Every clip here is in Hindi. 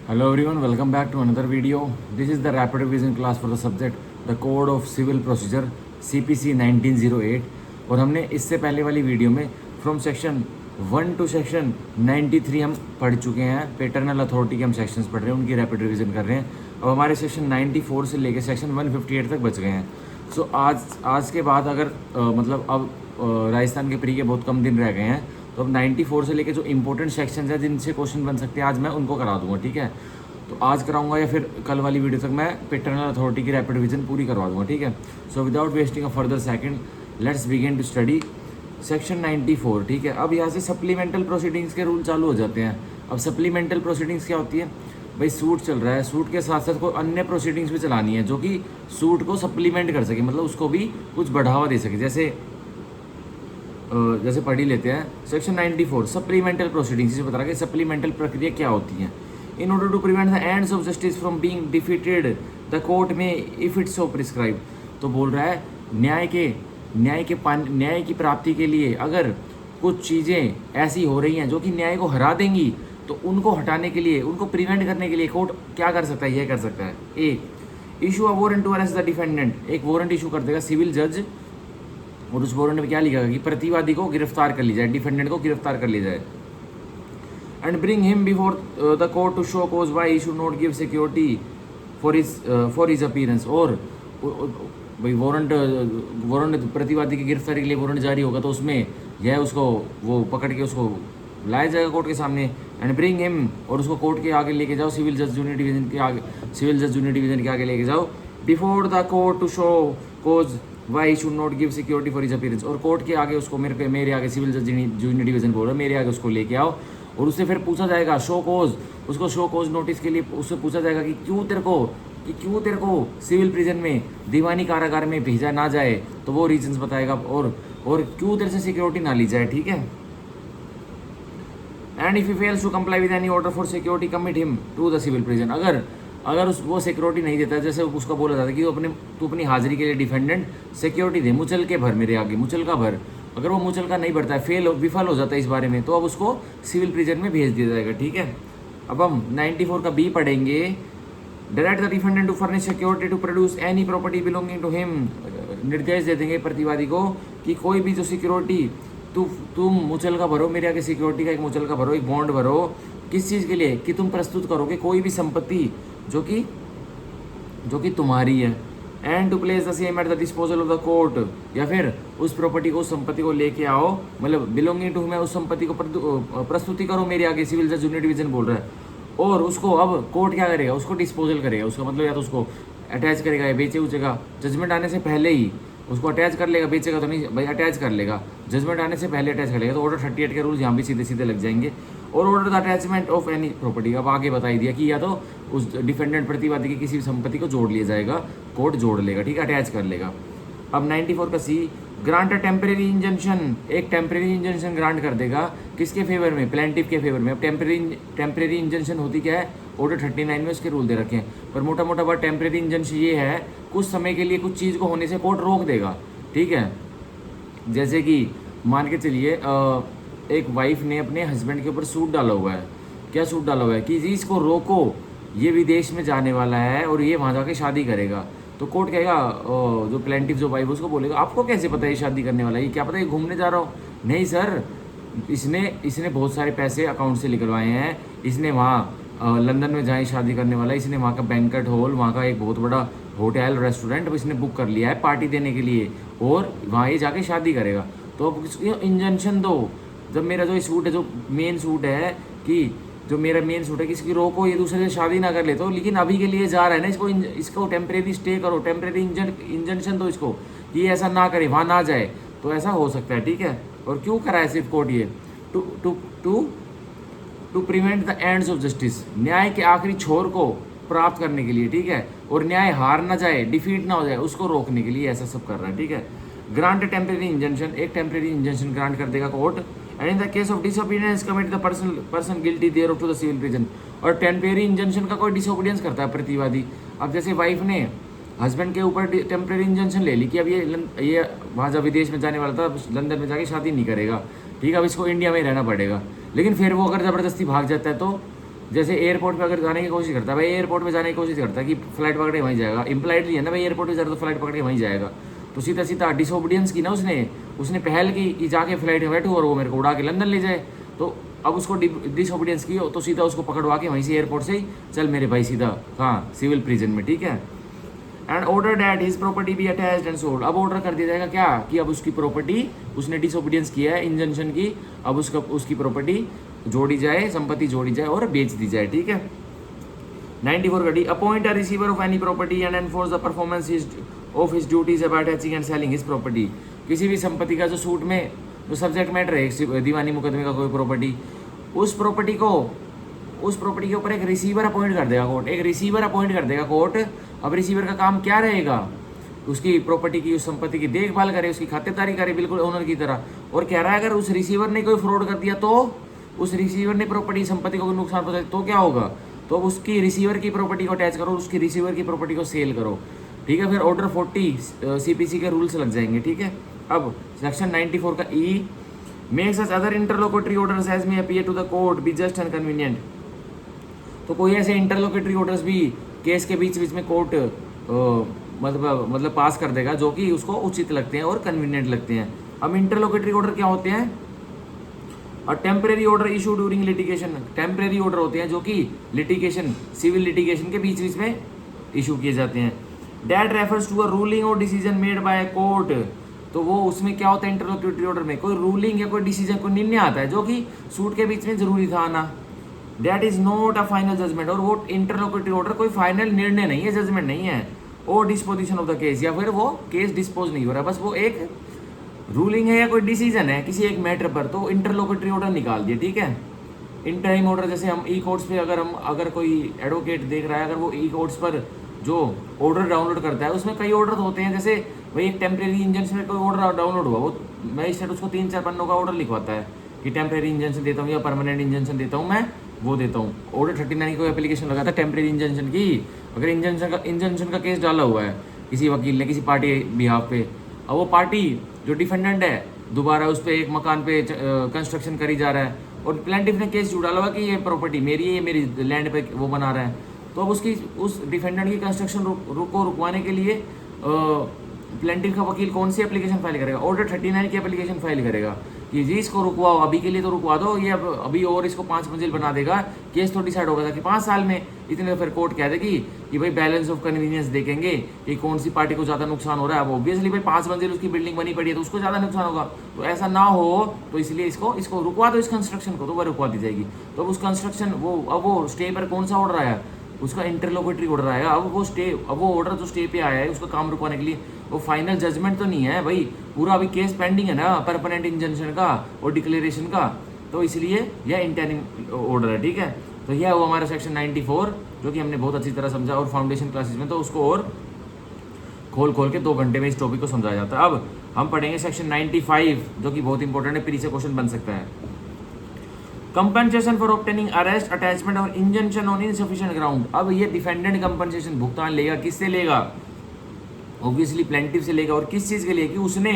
Hello everyone, welcome back to another video. This is the rapid revision class for the subject the Code of Civil Procedure CPC 1908 और हमने इससे पहले वाली वीडियो में फ्रॉम सेक्शन 1 टू सेक्शन 93 हम पढ़ चुके हैं। पेटर्नल अथॉरिटी के हम सेक्शंस पढ़ रहे हैं, उनकी रैपिड रिवीजन कर रहे हैं। अब हमारे सेक्शन 94 से लेकर सेक्शन 158 तक बच गए हैं। सो आज के बाद अगर मतलब अब राजस्थान के प्री के बहुत कम दिन रह गए हैं, तो अब 94 से लेके जो इंपॉर्टेंट सेक्शंस हैं जिनसे क्वेश्चन बन सकते हैं आज मैं उनको करा दूंगा, ठीक है। तो आज कराऊंगा या फिर कल वाली वीडियो तक मैं पेटर्नल अथॉरिटी की रैपिड रिवीजन पूरी करवा दूंगा, ठीक है। So without wasting a further second let's begin to study section 94, ठीक है। अब यहाँ से सप्लीमेंटल प्रोसीडिंग्स के रूल चालू हो जाते हैं। अब सप्लीमेंटल प्रोसीडिंग्स क्या होती है भाई? सूट चल रहा है, सूट के साथ साथ कोई अन्य प्रोसीडिंग्स भी चलानी है जो कि सूट को सप्लीमेंट कर सके, मतलब उसको भी कुछ बढ़ावा दे सके। जैसे पढ़ ही लेते हैं सेक्शन 94 सप्लीमेंटल प्रोसीडिंग्स। इसे बता रहा है कि सप्लीमेंटल प्रक्रिया क्या होती है। In order to prevent the ends of justice from being defeated the court में इफ इट्स सो प्रिस्क्राइब। तो बोल रहा है न्याय की प्राप्ति के लिए अगर कुछ चीज़ें ऐसी हो रही हैं जो कि न्याय को हरा देंगी, तो उनको हटाने के लिए, उनको प्रिवेंट करने के लिए कोर्ट क्या कर सकता है? यह कर सकता है a issue a warrant to arrest the defendant. एक वारंट इशू कर देगा सिविल जज, और उस वारंट में क्या लिखा कि प्रतिवादी को गिरफ्तार कर ली जाए, डिफेंडेंट को गिरफ्तार कर लिया जाए। And bring him before the court to show cause why he should not give security for his appearance. और भाई वारंट प्रतिवादी की गिरफ्तारी के लिए वारंट जारी होगा, तो उसमें यह उसको वो पकड़ के उसको लाया जाएगा कोर्ट के सामने। एंड ब्रिंग हिम, और उसको कोर्ट के आगे लेके जाओ, सिविल जज जूनियर डिवीजन के आगे लेके जाओ before the court to show cause why should not give security for his appearance. और कोर्ट के आगे उसको मेरे आगे सिविल जज जूनियर डिवीजन बोल रहा है, मेरे आगे उसको लेके आओ, और उससे फिर पूछा जाएगा शो कोज, उसको शो कोज नोटिस के लिए उससे पूछा जाएगा कि क्यों तेरे को सिविल प्रिजन में, दीवानी कारागार में भेजा ना जाए, तो वो रीजंस बताएगा, और क्यों तेरे से सिक्योरिटी ना ली जाए, ठीक है। And if he fails to comply with any order for security commit him to the civil prison. अगर वो सिक्योरिटी नहीं देता, जैसे उसका बोला जाता है कि तू अपनी हाजिरी के लिए डिफेंडेंट सिक्योरिटी दे, मुचल के भर मेरे आगे, मुचल का भर। अगर वो मुचल का नहीं भरता है, विफल हो जाता है इस बारे में, तो अब उसको सिविल प्रिजन में भेज दिया जाएगा, ठीक है। अब हम 94 का बी पढ़ेंगे। Direct the defendant to furnish security to produce any property belonging to him. निर्देश दे देंगे प्रतिवादी को कि कोई भी जो सिक्योरिटी तुम मुचल का भरो, मेरे आगे सिक्योरिटी का एक मुचल का भरो, एक बॉन्ड भरो, किस चीज़ के लिए कि तुम प्रस्तुत करोगे कोई भी संपत्ति जो कि तुम्हारी है। And to place the same at the disposal of the court, या फिर उस प्रॉपर्टी को, उस संपत्ति को लेके आओ, मतलब बिलोंगिंग टू मैं उस संपत्ति को प्रस्तुति करो मेरे आगे, सिविल जज जूनियर डिवीजन बोल रहा है। और उसको अब कोर्ट क्या करेगा? उसको डिस्पोजल करेगा। उसका मतलब या तो उसको अटैच करेगा या बेचे उचेगा, जजमेंट आने से पहले ही उसको अटैच कर लेगा, बेचेगा तो नहीं भाई, अटैच कर लेगा, जजमेंट आने से पहले अटैच कर लेगा। तो ऑर्डर 38 के रूल्स यहाँ भी सीधे सीधे लग जाएंगे। और order the attachment of any property, अब आगे बताई दिया कि या तो उस डिफेंडेंट प्रतिवादी की किसी भी संपत्ति को जोड़ लिया जाएगा, कोर्ट जोड़ लेगा, ठीक है, अटैच कर लेगा। अब 94 का सी, ग्रांट अ टेम्परेरी इंजंक्शन। एक टेम्परेरी इंजंक्शन ग्रांट कर देगा, किसके फेवर में? प्लेंटिफ के फेवर में। अब टेम्परेरी इंजंक्शन होती क्या है? ऑर्डर 39 में उसके रूल दे रखे हैं, पर मोटा मोटा बात टेम्परेरी इंजंक्शन ये है, कुछ समय के लिए कुछ चीज़ को होने से कोर्ट रोक देगा, ठीक है। जैसे कि मान के चलिए एक वाइफ ने अपने हस्बैंड के ऊपर सूट डाला हुआ है। क्या सूट डाला हुआ है? कि जी इसको रोको, ये विदेश में जाने वाला है और ये वहाँ जाके शादी करेगा। तो कोर्ट कहेगा, जो प्लेंटिफ जो वाइफ उसको बोलेगा, आपको कैसे पता है ये शादी करने वाला है? ये क्या पता है घूमने जा रहा हूँ? नहीं सर, इसने बहुत सारे पैसे अकाउंट से निकलवाए हैं, इसने वहाँ लंदन में जहाँ शादी करने वाला है, इसने वहाँ का बैंक्वेट हॉल, वहाँ का एक बहुत बड़ा होटल रेस्टोरेंट इसने बुक कर लिया है पार्टी देने के लिए, और वहाँ ये जाके शादी करेगा। तो अब इंजंक्शन दो, जब मेरा जो सूट है, जो मेन सूट है, कि जो मेरा मेन सूट है कि इसकी रोको, ये दूसरे से शादी ना कर ले, तो लेकिन अभी के लिए जा रहा है ना, इसको टेम्परेरी स्टे करो, टेम्परेरी इंजंक्शन दो इसको, कि ऐसा ना करे, वहाँ ना जाए। तो ऐसा हो सकता है, ठीक है। और क्यों करा है सिर्फ कोर्ट ये? To prevent the ends of justice, न्याय के आखिरी छोर को प्राप्त करने के लिए, ठीक है, और न्याय हार ना जाए, डिफीट ना हो जाए, उसको रोकने के लिए ऐसा सब कर रहा है, ठीक है। ग्रांट टेम्परेरी इंजंक्शन, एक टेम्परेरी इंजंक्शन ग्रांट कर देगा court. And in the case of disobedience commit the person guilty there to the civil prison. और टेम्परेरी इंजंक्शन का कोई डिसोबीडियंस करता है प्रतिवादी। अब जैसे वाइफ ने हस्बैंड के ऊपर टेम्परेरी इंजंक्शन ले ली कि अब ये वहाँ जब विदेश में जाने वाला था, लंदन में जाके शादी नहीं करेगा, ठीक है, अब इसको इंडिया में रहना पड़ेगा। लेकिन फिर वो अगर ज़बरदस्ती भाग जाता है तो जैसे एयरपोर्ट पे अगर जाने की कोशिश करता है भाई, एयरपोर्ट पे जाने की कोशिश करता है कि फ्लाइट पकड़ के वहीं जाएगा, इम्प्लाइडली है ना भाई, एयरपोर्ट पे जा रहा तो फ्लाइट पकड़ के वहीं जाएगा, तो सीधा सीधा डिसोबीडियंस की ना उसने पहल की कि जाके फ्लाइट में बैठूँ और वो मेरे को उड़ा के लंदन ले जाए। तो अब उसको डिसोबीडियंस की तो सीधा उसको पकड़वा के वहीं से एयरपोर्ट से ही चल मेरे भाई सीधा कहाँ, सिविल प्रिजन में, ठीक है। And order that his property be attached and sold, अब ऑर्डर कर दिया जाएगा क्या कि अब उसकी प्रॉपर्टी, उसने डिसोबीडियंस किया है इंजंक्शन की, अब उसकी प्रॉपर्टी जोड़ी जाए, संपत्ति जोड़ी जाए और बेच दी जाए, ठीक है। 94 गडी, appoint a receiver of any property and enforce the performance of his duties about attaching and selling his property, किसी भी संपत्ति का जो सूट में जो सब्जेक्ट मैटर है दीवानी मुकदमे का कोई प्रॉपर्टी, उस प्रॉपर्टी के ऊपर एक रिसीवर अपॉइंट कर देगा कोर्ट, एक रिसीवर अपॉइंट कर देगा कोर्ट। अब रिसीवर का काम क्या रहेगा, उसकी प्रॉपर्टी की, उस संपत्ति की देखभाल करे, उसकी खातिरदारी करे बिल्कुल ओनर की तरह। और कह रहा है अगर उस रिसीवर ने कोई फ्रॉड कर दिया, तो उस रिसीवर ने प्रॉपर्टी संपत्ति को नुकसान पहुंचाया तो क्या होगा, तो उसकी रिसीवर की प्रॉपर्टी को अटैच करो, उसकी रिसीवर की प्रॉपर्टी को सेल करो, ठीक है। फिर ऑर्डर 40 CPC के रूल्स लग जाएंगे, ठीक है। अब सेक्शन 94 का E, make such other interlocutory orders as may appear to the court be just and convenient, तो कोई ऐसे इंटरलोकेटरी ऑर्डर्स भी केस के बीच में कोर्ट मतलब पास कर देगा जो कि उसको उचित लगते हैं और कन्वीनियंट लगते हैं। अब इंटरलोकेटरी ऑर्डर क्या होते हैं, और temporary order issue during litigation, temporary order होते हैं जो कि लिटिगेशन, सिविल लिटिगेशन के बीच में इशू किए जाते हैं। That refers to a ruling or decision made by court, तो वो उसमें क्या होता है इंटरलोकेटरी ऑर्डर में, कोई रूलिंग या कोई डिसीजन, कोई निर्णय आता है जो कि सूट के बीच में जरूरी था आना। That is not a final judgment, और वो इंटरलोकेटरी ऑर्डर कोई फाइनल निर्णय नहीं है, जजमेंट नहीं है, और डिस्पोजिशन ऑफ द केस, या फिर वो केस डिस्पोज नहीं हो रहा, बस वो एक रूलिंग है या कोई डिसीजन है किसी एक मैटर पर, तो इंटरलोकेटरी ऑर्डर निकाल दिए, ठीक है। इंटरिम ऑर्डर, जैसे हम ई कोर्ट्स पे अगर कोई एडवोकेट देख रहा है, अगर वो ई कोर्ट्स पर जो ऑर्डर डाउनलोड करता है, उसमें कई ऑर्डर होते हैं, जैसे भाई एक टेम्परेरी इंजन में कोई ऑर्डर डाउनलोड हुआ, वो मैजिस्ट्रेट उसको 3-4 पन्नों का ऑर्डर लिखवाता है कि टेम्परेरी इंजन देता हूँ या परमानेंट इंजन देता हूँ, मैं वो देता हूँ। ऑर्डर 39 की कोई एप्लीकेशन लगा था टेम्परेरी इंजन की, अगर इंजन का केस डाला हुआ है किसी वकील ने किसी पार्टी बिहाफ पे, अब वो पार्टी जो डिफेंडेंट है दोबारा उस पर एक मकान पे कंस्ट्रक्शन करी जा रहा है, और प्लेंटिफ ने केस डाला हुआ कि ये प्रॉपर्टी मेरी है, ये मेरी लैंड पे वो बना रहा है, तो अब उस डिफेंडेंट की कंस्ट्रक्शन को रुकवाने के लिए प्लेंटिफ का वकील कौन सी एप्लीकेशन फाइल करेगा, ऑर्डर 39 की एप्लीकेशन फाइल करेगा कि जी इसको रुकवाओ, अभी के लिए तो रुकवा दो, ये अभी और इसको 5 मंजिल बना देगा, केस तो डिसाइड होगा था कि 5 साल में इतने, फिर कोर्ट कह देगी कि भाई बैलेंस ऑफ कन्वीनियंस देखेंगे कि कौन सी पार्टी को ज़्यादा नुकसान हो रहा है। अब ऑब्वियसली भाई 5 मंजिल उसकी बिल्डिंग बनी पड़ी है तो उसको ज़्यादा नुकसान होगा, तो ऐसा ना हो, तो इसलिए इसको रुकवा दो, इस कंस्ट्रक्शन को, तो वह रुकवा दी जाएगी। तो उस कंस्ट्रक्शन अब वो स्टे पर कौन सा ऑर्डर आया, उसका इंटरलोकेटरी ऑर्डर आया। अब वो ऑर्डर जो स्टे पे आया है उसका काम रुकवाने के लिए, वो फाइनल जजमेंट तो नहीं है भाई, पूरा अभी केस पेंडिंग है ना परमानेंट इंजंक्शन का और डिक्लेरेशन का, तो इसलिए यह इंटरिम ऑर्डर है, ठीक है। तो यह वो हमारा सेक्शन 94 जो कि हमने बहुत अच्छी तरह समझा, और फाउंडेशन क्लासेस में तो उसको और खोल के 2 घंटे में इस टॉपिक को समझाया जाता है। अब हम पढ़ेंगे सेक्शन 95 जो कि बहुत इंपॉर्टेंट है, प्री से क्वेश्चन बन सकता है। Compensation for obtaining arrest, attachment or injunction on insufficient ground. अब ये डिफेंडेंट कंपनसेशन भुगतान लेगा, किससे लेगा, ऑब्वियसली प्लेंटिफ से लेगा। और किस चीज़ के लिए, कि उसने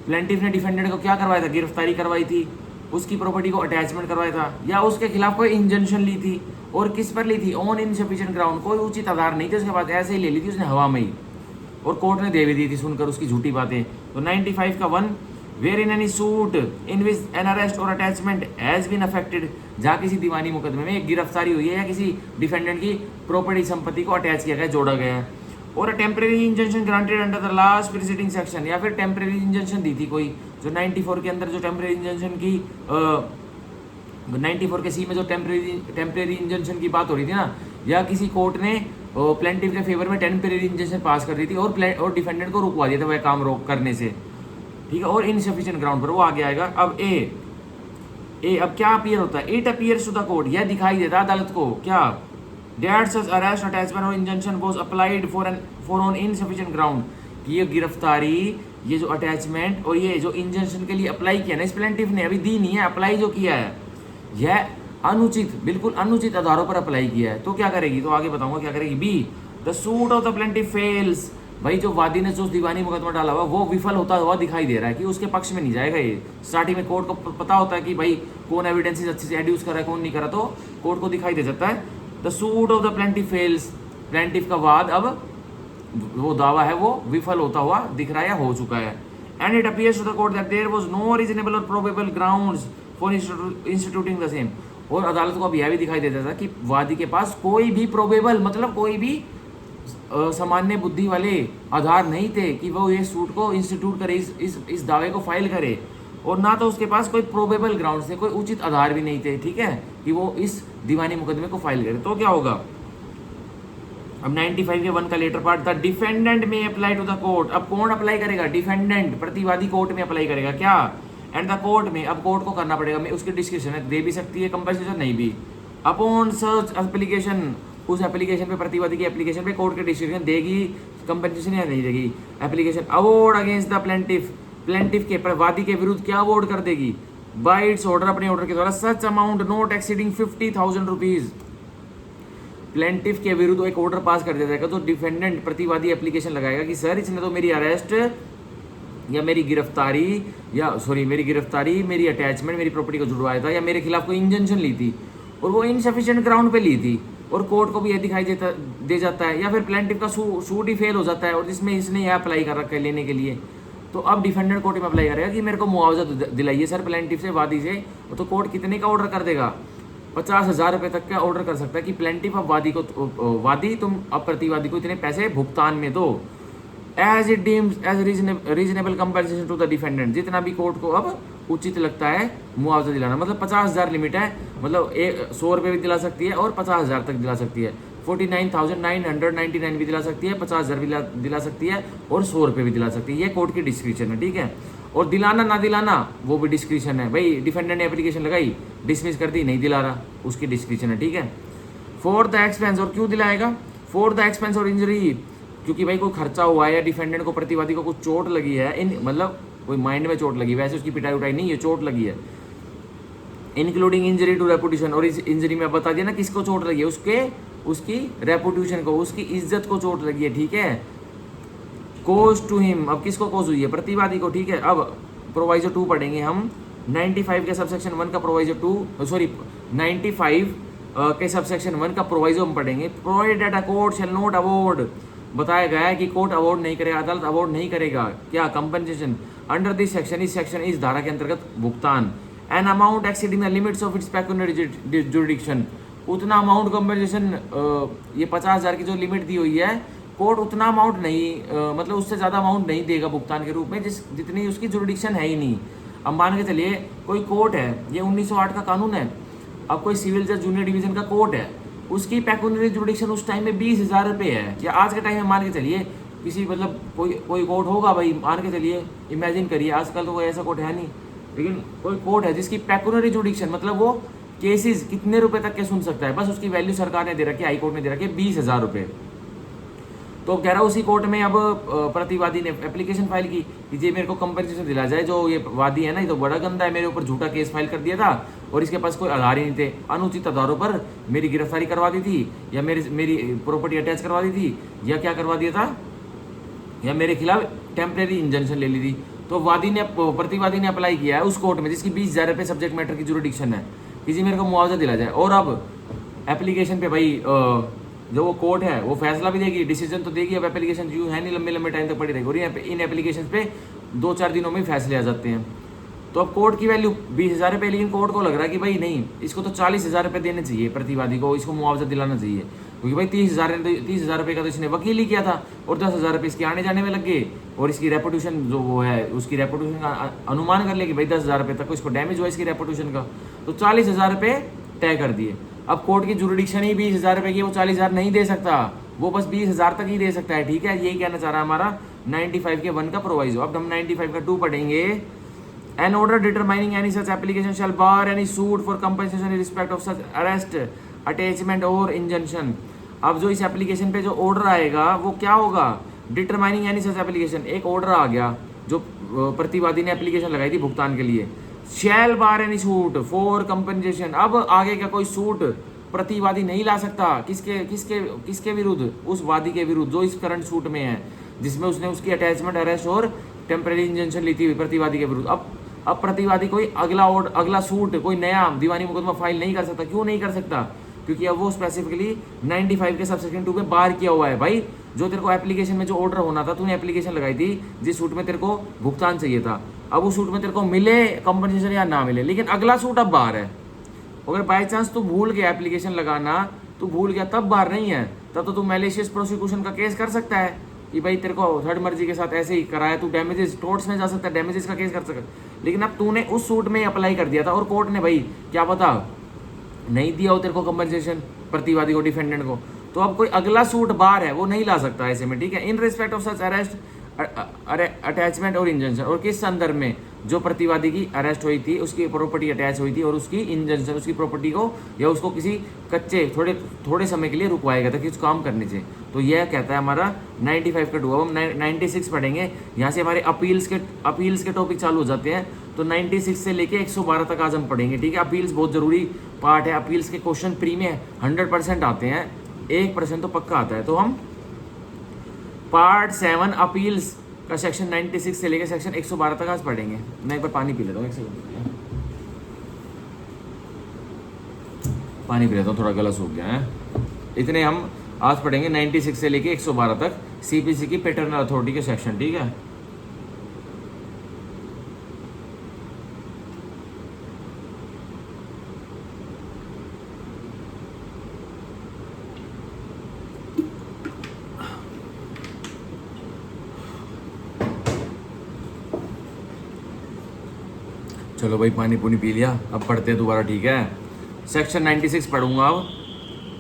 प्लेंटिफ ने डिफेंडेंट को क्या करवाया था, गिरफ्तारी करवाई थी, उसकी प्रॉपर्टी को अटैचमेंट करवाया था, या उसके खिलाफ कोई इंजंक्शन ली थी, और किस पर ली थी, ऑन इनसफिशिएंट ग्राउंड, कोई उचित आधार नहीं थे उसके पास, ऐसे ही ले ली थी उसने हवा में ही, और कोर्ट ने दे भी दी थी सुनकर उसकी झूठी बातें। तो 95 का 1, where in any suit in which an arrest or attachment has been affected, जहाँ किसी दीवानी मुकदमे में एक गिरफ्तारी हुई है या किसी डिफेंडेंट की प्रॉपर्टी संपत्ति को अटैच किया गया, जोड़ा गया है, और temporary injunction granted under the last preceding section, या फिर टेम्परेरी इंजंक्शन दी थी कोई, जो 94 के अंदर जो टेम्परेरी इंजंक्शन की 94 के सी में जो टेम्परेरी इंजंक्शन की बात हो रही थी ना, या किसी कोर्ट ने प्लेंटिफ के फेवर में टेम्परेरी इंजंक्शन पास कर दी थी और डिफेंडेंट को रुकवा दिया था वह काम रोक करने से, ठीक है, और इनसफिशिएंट ग्राउंड पर, वो आगे आएगा। अब ए अब क्या अपीयर होता है, it appears to the court, यह दिखाई देता है अदालत को, क्या, that such arrest, attachment or injunction was applied for on insufficient ground, कि ये गिरफ्तारी, ये जो अटैचमेंट और ये जो इंजंक्शन के लिए अप्लाई किया ना इस प्लेंटिफ ने, अभी दी नहीं है, अप्लाई जो किया है यह अनुचित, बिल्कुल अनुचित आधारों पर अप्लाई किया है, तो क्या करेगी, तो आगे बताऊंगा क्या करेगी। B, the suit of the plaintiff fails भाई जो वादी ने जो दीवानी मुकदमा डाला हुआ वो विफल होता हुआ दिखाई दे रहा है कि उसके पक्ष में नहीं जाएगा ये। स्टार्टिंग में कोर्ट को पता होता है कि भाई कौन एविडेंसेस अच्छे से एड्यूस कर रहा है कौन नहीं कर रहा, तो कोर्ट को दिखाई दे जाता है। The suit of the plaintiff fails, plaintiff का वाद अब वो दावा है वो विफल होता हुआ दिख रहा है या हो चुका है। And it appears to the court that there was no reasonable और probable grounds for instituting the same. और अदालत को अब यह भी दिखाई देता था कि वादी के पास कोई भी प्रोबेबल मतलब कोई भी सामान्य बुद्धि वाले आधार नहीं थे कि वो ये सूट को इंस्टीट्यूट करे, इस दावे को फाइल करे, और ना तो उसके पास कोई प्रोबेबल ग्राउंड थे, कोई उचित आधार भी नहीं थे, ठीक है, कि वो इस दीवानी मुकदमे को फाइल करे। तो क्या होगा अब 95 के 1 का लेटर पार्ट, द डिफेंडेंट में अप्लाई टू द कोर्ट। अब कौन अप्लाई करेगा? डिफेंडेंट, प्रतिवादी कोर्ट में अप्लाई करेगा क्या? एंड द कोर्ट में, अब कोर्ट को करना पड़ेगा, मैं उसकी डिस्क्रिप्शन दे भी सकती है कंपनसेशन, नहीं भी। अपॉन सर्च एप्लीकेशन, उस एप्लीकेशन पे, प्रतिवादी की एप्लीकेशन पे कोर्ट के डिसीजन देगी कंपनसेशन या नहीं देगी। Application award against the plaintiff, plaintiff के वादी के विरुद्ध क्या अवॉर्ड कर देगी? बाय इट्स ऑर्डर, अपने ऑर्डर के द्वारा, such amount not exceeding 50,000 rupees. Plaintiff के विरुद्ध एक ऑर्डर पास कर दिया जाएगा, तो डिफेंडेंट प्रतिवादी एप्लीकेशन लगाएगा कि सर इसने तो मेरी अरेस्ट या मेरी गिरफ्तारी मेरी अटैचमेंट, मेरी प्रॉपर्टी को जुड़वाया था, या मेरे खिलाफ कोई इंजंक्शन ली थी और वो इनसफिशिएंट ग्राउंड पे ली थी, और कोर्ट को भी यह दिखाई दे जाता है, या फिर प्लेंटिफ का सूट ही फेल हो जाता है और जिसमें इसने यह अप्लाई कर रखा है लेने के लिए, तो अब डिफेंडेंट कोर्ट में अप्लाई करेगा कि मेरे को मुआवजा दिलाइए सर प्लेंटिफ से, वादी से। तो कोर्ट कितने का ऑर्डर कर देगा? 50,000 रुपये तक का ऑर्डर कर सकता है कि प्लेंटिफ अब वादी तुम अब प्रतिवादी को इतने पैसे भुगतान में दो, as it deems as reasonable compensation to the defendant, जितना भी कोर्ट को अब उचित लगता है मुआवजा दिलाना। मतलब 50,000 लिमिट है, मतलब 100 रुपये भी दिला सकती है और 50,000 तक दिला सकती है, 49,999 भी दिला सकती है, 50,000 भी दिला सकती है और 100 रुपये भी दिला सकती है। ये कोर्ट की डिस्क्रिप्शन है, ठीक है। और दिलाना ना दिलाना वो भी डिस्क्रिप्शन है। भाई डिफेंडेंट ने एप्लीकेशन लगाई, डिसमिस कर दी, नहीं दिला रहा, उसकी डिस्क्रिप्शन है, ठीक है। फॉर द एक्सपेंस, और क्यों दिलाएगा? फॉर द एक्सपेंस और इंजरी, क्योंकि भाई कोई खर्चा हुआ है या डिफेंडेंट को, प्रतिवादी को कुछ चोट लगी है, मतलब कोई माइंड में चोट लगी, वैसे उसकी पिटाई उठाई नहीं है, चोट लगी है, इंक्लूडिंग इंजरी टू रेपुटेशन। और इस इंजरी में बता दिया ना किसको चोट लगी है, उसकी रेपुटेशन को, उसकी इज्जत को चोट लगी है, ठीक है। कोज टू हिम, अब किसको कोज हुई है? प्रतिवादी को, ठीक है। अब प्रोवाइजो 2 पढ़ेंगे हम, 95 के सबसेक्शन 1 का प्रोवाइजो 2, सॉरी 95 के सबसेक्शन 1 का प्रोवाइजो हम पढ़ेंगे। Provided that a court shall not award, बताया गया है कि कोर्ट अवॉर्ड नहीं करेगा, अदालत अवॉर्ड नहीं करेगा क्या? कंपनसेशन अंडर दिस सेक्शन, इस सेक्शन, इस धारा के अंतर्गत भुगतान। An amount exceeding the limits of its pecuniary jurisdiction, उतना अमाउंट कंपनसेशन, ये 50,000 की जो लिमिट दी हुई है, कोर्ट उतना अमाउंट नहीं, मतलब उससे ज़्यादा अमाउंट नहीं देगा भुगतान के रूप में, जितनी उसकी जुरिडिक्शन है ही नहीं। अब मान के चलिए कोई कोर्ट है, ये 1908 का कानून है, अब कोई सिविल जज जूनियर डिवीजन का कोर्ट है, उसकी पेक्यूनियरी जुरिडिक्शन उस टाइम में 20,000 रुपये है, या आज के टाइम में मान के चलिए किसी, मतलब कोई कोर्ट होगा भाई, मान के चलिए, इमेजिन करिए, आजकल तो कोई ऐसा कोर्ट है नहीं, लेकिन कोई कोर्ट है जिसकी पेक्यूनियरी जुरिडिक्शन, मतलब वो केसेस कितने रुपए तक के सुन सकता है, बस उसकी वैल्यू सरकार ने दे रखी है, हाई कोर्ट ने दे रखी है 20,000 रुपये। तो कह रहा उसी कोर्ट में अब प्रतिवादी ने एप्लीकेशन फाइल की कि ये मेरे को कंपनसेशन दिला जाए, जो ये वादी है ना, ये तो बड़ा गंदा है, मेरे ऊपर झूठा केस फाइल कर दिया था और इसके पास कोई आधार ही नहीं थे, अनुचित आधारों पर मेरी गिरफ्तारी करवा दी थी, या मेरी प्रॉपर्टी अटैच करवा दी थी, या क्या करवा दिया था, या मेरे खिलाफ टेम्परेरी इंजंक्शन ले ली थी। तो प्रतिवादी ने अप्लाई किया है उस कोर्ट में जिसकी 20,000 रुपये सब्जेक्ट मैटर की जुरिडिक्शन है, किसी मेरे को मुआवजा दिला जाए। और अब एप्लीकेशन पे भाई जो वो कोर्ट है वो फैसला भी देगी, डिसीजन तो देगी, अब एप्लीकेशन यूँ है नहीं, लंबे लंबे टाइम तक पड़ी रहेगी, और इन एप्लीकेशन पे 2-4 दिनों में फैसले आ जाते हैं। तो अब कोर्ट की वैल्यू 20,000 रुपये, लेकिन कोर्ट को लग रहा है कि भाई नहीं, इसको तो 40,000 रुपये देने चाहिए प्रतिवादी को, इसको मुआवजा दिलाना चाहिए, क्योंकि भाई 30,000 रुपये का तो इसने वकील ही किया था, और 10,000 रुपये इसके आने जाने में लग गए, और इसकी रेपुटेशन जो वो है, उसकी रेपुटेशन का अनुमान कर ले कि भाई 10,000 रुपये तक इसको डैमेज हुआ इसकी रेपुटेशन का, तो 40,000 रुपये तय कर दिए। अब कोर्ट की जुरिडिक्शन ही 20,000 रुपये की, वो 40,000 नहीं दे सकता, वो बस 20,000 तक ही दे सकता है, ठीक है। यही कहना चाह रहा है हमारा 95 के 1 का प्रोवाइजो। अब हम 95 का 2 पढ़ेंगे। An order determining any such application shall bar any suit for compensation in respect of such arrest, attachment or injunction. अब जो इस एप्लीकेशन पे जो ऑर्डर आएगा वो क्या होगा? डिटरमाइनिंग एनी सच एप्लीकेशन, एक ऑर्डर आ गया जो प्रतिवादी ने एप्लीकेशन लगाई थी भुगतान के लिए, शैल bar any suit for compensation. अब आगे का कोई सूट प्रतिवादी नहीं ला सकता, किसके विरुद्ध? उस वादी के विरुद्ध जो इस करंट सूट में है। जिसमें उसने उसकी अटैचमेंट, अरेस्ट और टेम्परेरी इंजंक्शन ली थी प्रतिवादी के विरुद्ध। अब प्रतिवादी कोई अगला सूट, कोई नया दीवानी मुकदमा फाइल नहीं कर सकता। क्यों नहीं कर सकता? क्योंकि अब वो स्पेसिफिकली 95 के सबसेक्शन 2 में बार किया हुआ है। भाई जो तेरे को एप्लीकेशन में जो ऑर्डर होना था, तूने एप्लीकेशन लगाई थी जिस सूट में तेरे को भुगतान चाहिए था, अब उस सूट में तेरे को मिले कंपनसेशन या ना मिले, लेकिन अगला सूट अब बाहर है। अगर बाई चांस तू भूल गया एप्लीकेशन लगाना, तू भूल गया, तब बाहर नहीं है, तब तो तू मैलिशियस प्रोसिक्यूशन का केस कर सकता है कि भाई तेरे को थर्ड मर्जी के साथ ऐसे ही कराया, तू डैमेजेस टोर्ट्स में जा सकता है, डैमेजेस का केस कर सकता है। लेकिन अब तूने उस सूट में अप्लाई कर दिया था और कोर्ट ने भाई क्या पता नहीं दिया हो तेरे को कंपनसेशन, प्रतिवादी को, डिफेंडेंट को, तो अब कोई अगला सूट बार है वो नहीं ला सकता ऐसे में, ठीक है। इन respect of such arrest, attachment or injunction, और किस संदर्भ में? जो प्रतिवादी की अरेस्ट हुई थी, उसकी प्रॉपर्टी अटैच हुई थी और उसकी इंजंक्शन, उसकी प्रॉपर्टी को या उसको किसी कच्चे थोड़े समय के लिए रुकवाया गया था कि कुछ काम करने से। तो यह कहता है हमारा 95 का 2। अब हम 96 पढ़ेंगे। यहाँ से हमारे अपील्स के टॉपिक चालू हो जाते हैं। तो 96 से लेके 112 तक आज हम पढ़ेंगे, ठीक है। अपील्स बहुत जरूरी पार्ट है। अपील्स के क्वेश्चन प्री में 100% आते हैं, 1% तो पक्का आता है। तो हम पार्ट 7 अपील्स का सेक्शन 96 से लेकर सेक्शन 112 तक आज पढ़ेंगे। मैं एक बार पानी पी लेता हूँ, एक सेकंड पानी पी लेता हूँ, थोड़ा गला सूख गया है। इतने हम आज पढ़ेंगे 96 से लेके 112 तक सीपीसी की पैटर्नल अथॉरिटी के सेक्शन, ठीक है। चलो भाई पानी पुनी पी लिया, अब पढ़ते हैं दोबारा, ठीक है। सेक्शन 96 पढ़ूंगा अब।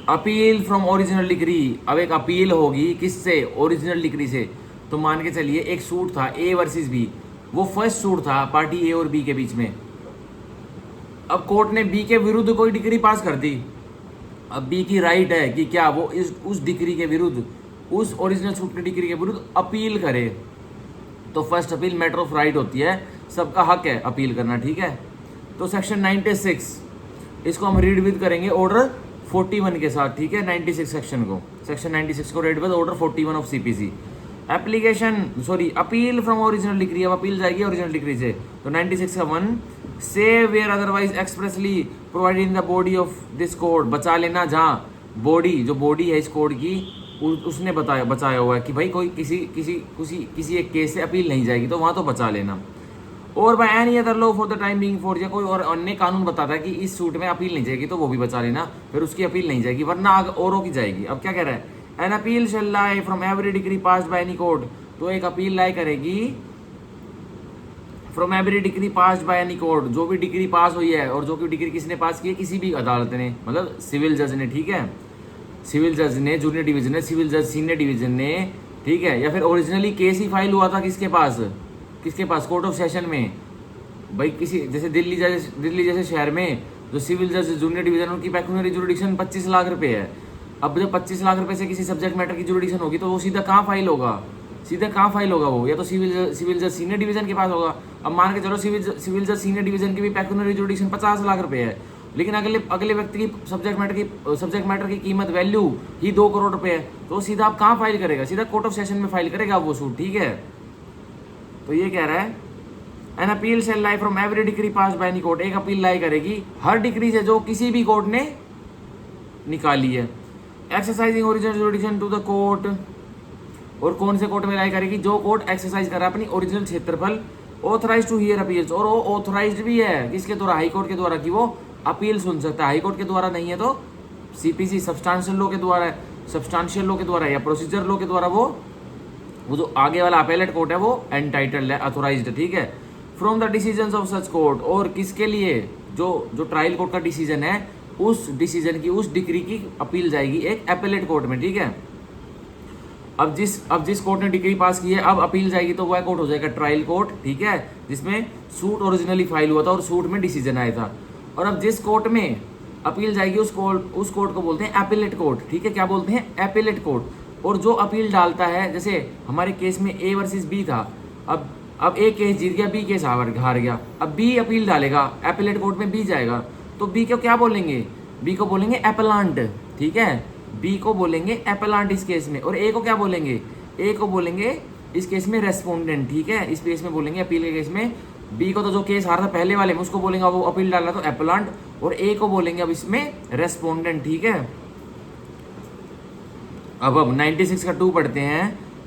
Appeal from original decree. अब एक अपील होगी किससे? ओरिजिनल डिग्री से। तो मान के चलिए एक सूट था ए वर्सेस बी, वो फर्स्ट सूट था पार्टी ए और बी के बीच में। अब कोर्ट ने बी के विरुद्ध कोई डिग्री पास कर दी। अब बी की राइट है कि क्या वो उस डिग्री के विरुद्ध, उस ओरिजिनल सूट की डिग्री के विरुद्ध अपील करे। तो first appeal matter of right होती है, सबका हक है अपील करना, ठीक है। तो सेक्शन 96 इसको हम रीड विद करेंगे ऑर्डर 41 के साथ, ठीक है। 96 सेक्शन सेक्शन 96 को read with order 41 of CPC. Appeal from original decree. अब अपील जाएगी ओरिजिनल डिग्री से। तो 96 का 1, से where otherwise expressly provided in the body of this code. बचा लेना जहाँ बॉडी, जो बॉडी है इस कोड की, उसने बचाया हुआ है कि भाई कोई किसी एक केस से अपील नहीं जाएगी, तो वहाँ तो बचा लेना। और by any other law for the time being force, या कोई और अन्य कानून बताता है कि इस सूट में अपील नहीं जाएगी, तो वो भी बचा लेना, फिर उसकी अपील नहीं जाएगी, वरना औरों की जाएगी। अब क्या कह रहा है? An appeal shall lie from every decree passed by any court. तो एक अपील लाई करेगी from every decree passed by any court, जो भी डिग्री पास हुई है, और जो भी डिग्री किसने पास की है? किसी भी अदालत ने, मतलब सिविल जज ने, ठीक है। सिविल जज ने, जूनियर डिवीजन ने, सिविल जज सीनियर डिवीजन ने, ठीक है। या फिर ओरिजिनली केस ही फाइल हुआ था किसके पास? कोर्ट ऑफ सेशन में। भाई किसी जैसे दिल्ली जैसे शहर में जो सिविल जज जूनियर डिवीजन, उनकी पेक्यूनरी जुरिडिक्शन 25 लाख रुपए है। अब जब 25 लाख रुपए से किसी सब्जेक्ट मैटर की जुरिडिक्शन होगी, तो वो सीधा कहाँ फाइल होगा वो? या तो सिविल जज सीनियर डिवीजन के पास होगा। अब मान के चलो सिविल जज सीनियर डिवीजन की भी पेक्यूनरी जुरिडिक्शन 50 लाख रुपए है, लेकिन अगले व्यक्ति की सब्जेक्ट मैटर की कीमत, वैल्यू ही 2 करोड़ रुपए है, तो सीधा आप कहाँ फाइल करेगा? सीधा कोर्ट ऑफ सेशन में फाइल करेगा वो सूट, ठीक है। तो ये कह रहा है an appeal shall lie from every decree pass by any court. एक अपील लाई करेगी हर डिग्री से जो किसी भी कोर्ट ने निकाली है। Exercising original jurisdiction to the court, और कौन से कोर्ट में लाई करेगी? जो कोर्ट एक्सरसाइज कर रहा है अपनी ओरिजिनल क्षेत्रफल। ऑथराइज टू हियर अपील्स, और वो ऑथराइज्ड भी है किसके द्वारा? हाई कोर्ट के द्वारा, कि वो अपील सुन सकता है। हाई कोर्ट के द्वारा नहीं है तो सीपीसी सब्सटेंशियल लॉ के द्वारा है, सब्सटेंशियल लॉ के द्वारा या प्रोसीजर लॉ के द्वारा वो जो आगे वाला अपेलेट कोर्ट है वो एंटाइटल्ड है, अथोराइज्ड, ठीक है। From the decisions of such court, और किसके लिए? जो ट्रायल कोर्ट का डिसीजन है, उस डिसीजन की, उस डिग्री की अपील जाएगी एक एपेलेट कोर्ट में, ठीक है। अब जिस कोर्ट ने डिग्री पास की है, अब अपील जाएगी तो वह कोर्ट हो जाएगा ट्रायल कोर्ट, ठीक है, जिसमें सूट ओरिजिनली फाइल हुआ था और सूट में डिसीजन आया था। और अब जिस कोर्ट में अपील जाएगी उस कोर्ट को बोलते हैं एपेलेट कोर्ट, ठीक है। क्या बोलते हैं? Appellate court. और जो अपील डालता है, जैसे हमारे केस में ए वर्सेस बी था, अब ए केस जीत गया, बी केस हार गया, अब बी अपील डालेगा एपेलेट कोर्ट में, बी जाएगा, तो बी को क्या बोलेंगे? बी को बोलेंगे एपेलांट, ठीक है। बी को बोलेंगे एपेलांट इस केस में। और ए को क्या बोलेंगे? ए को बोलेंगे इस केस में रेस्पोंडेंट, ठीक है, इस केस में बोलेंगे अपील के केस में। बी को तो जो केस हारा था पहले वाले में उसको बोलेंगे वो अपील डाला तो एप्लांट, और ए को बोलेंगे अब इसमें रेस्पोंडेंट, ठीक है। अब 96 का 2 पढ़ते हैं।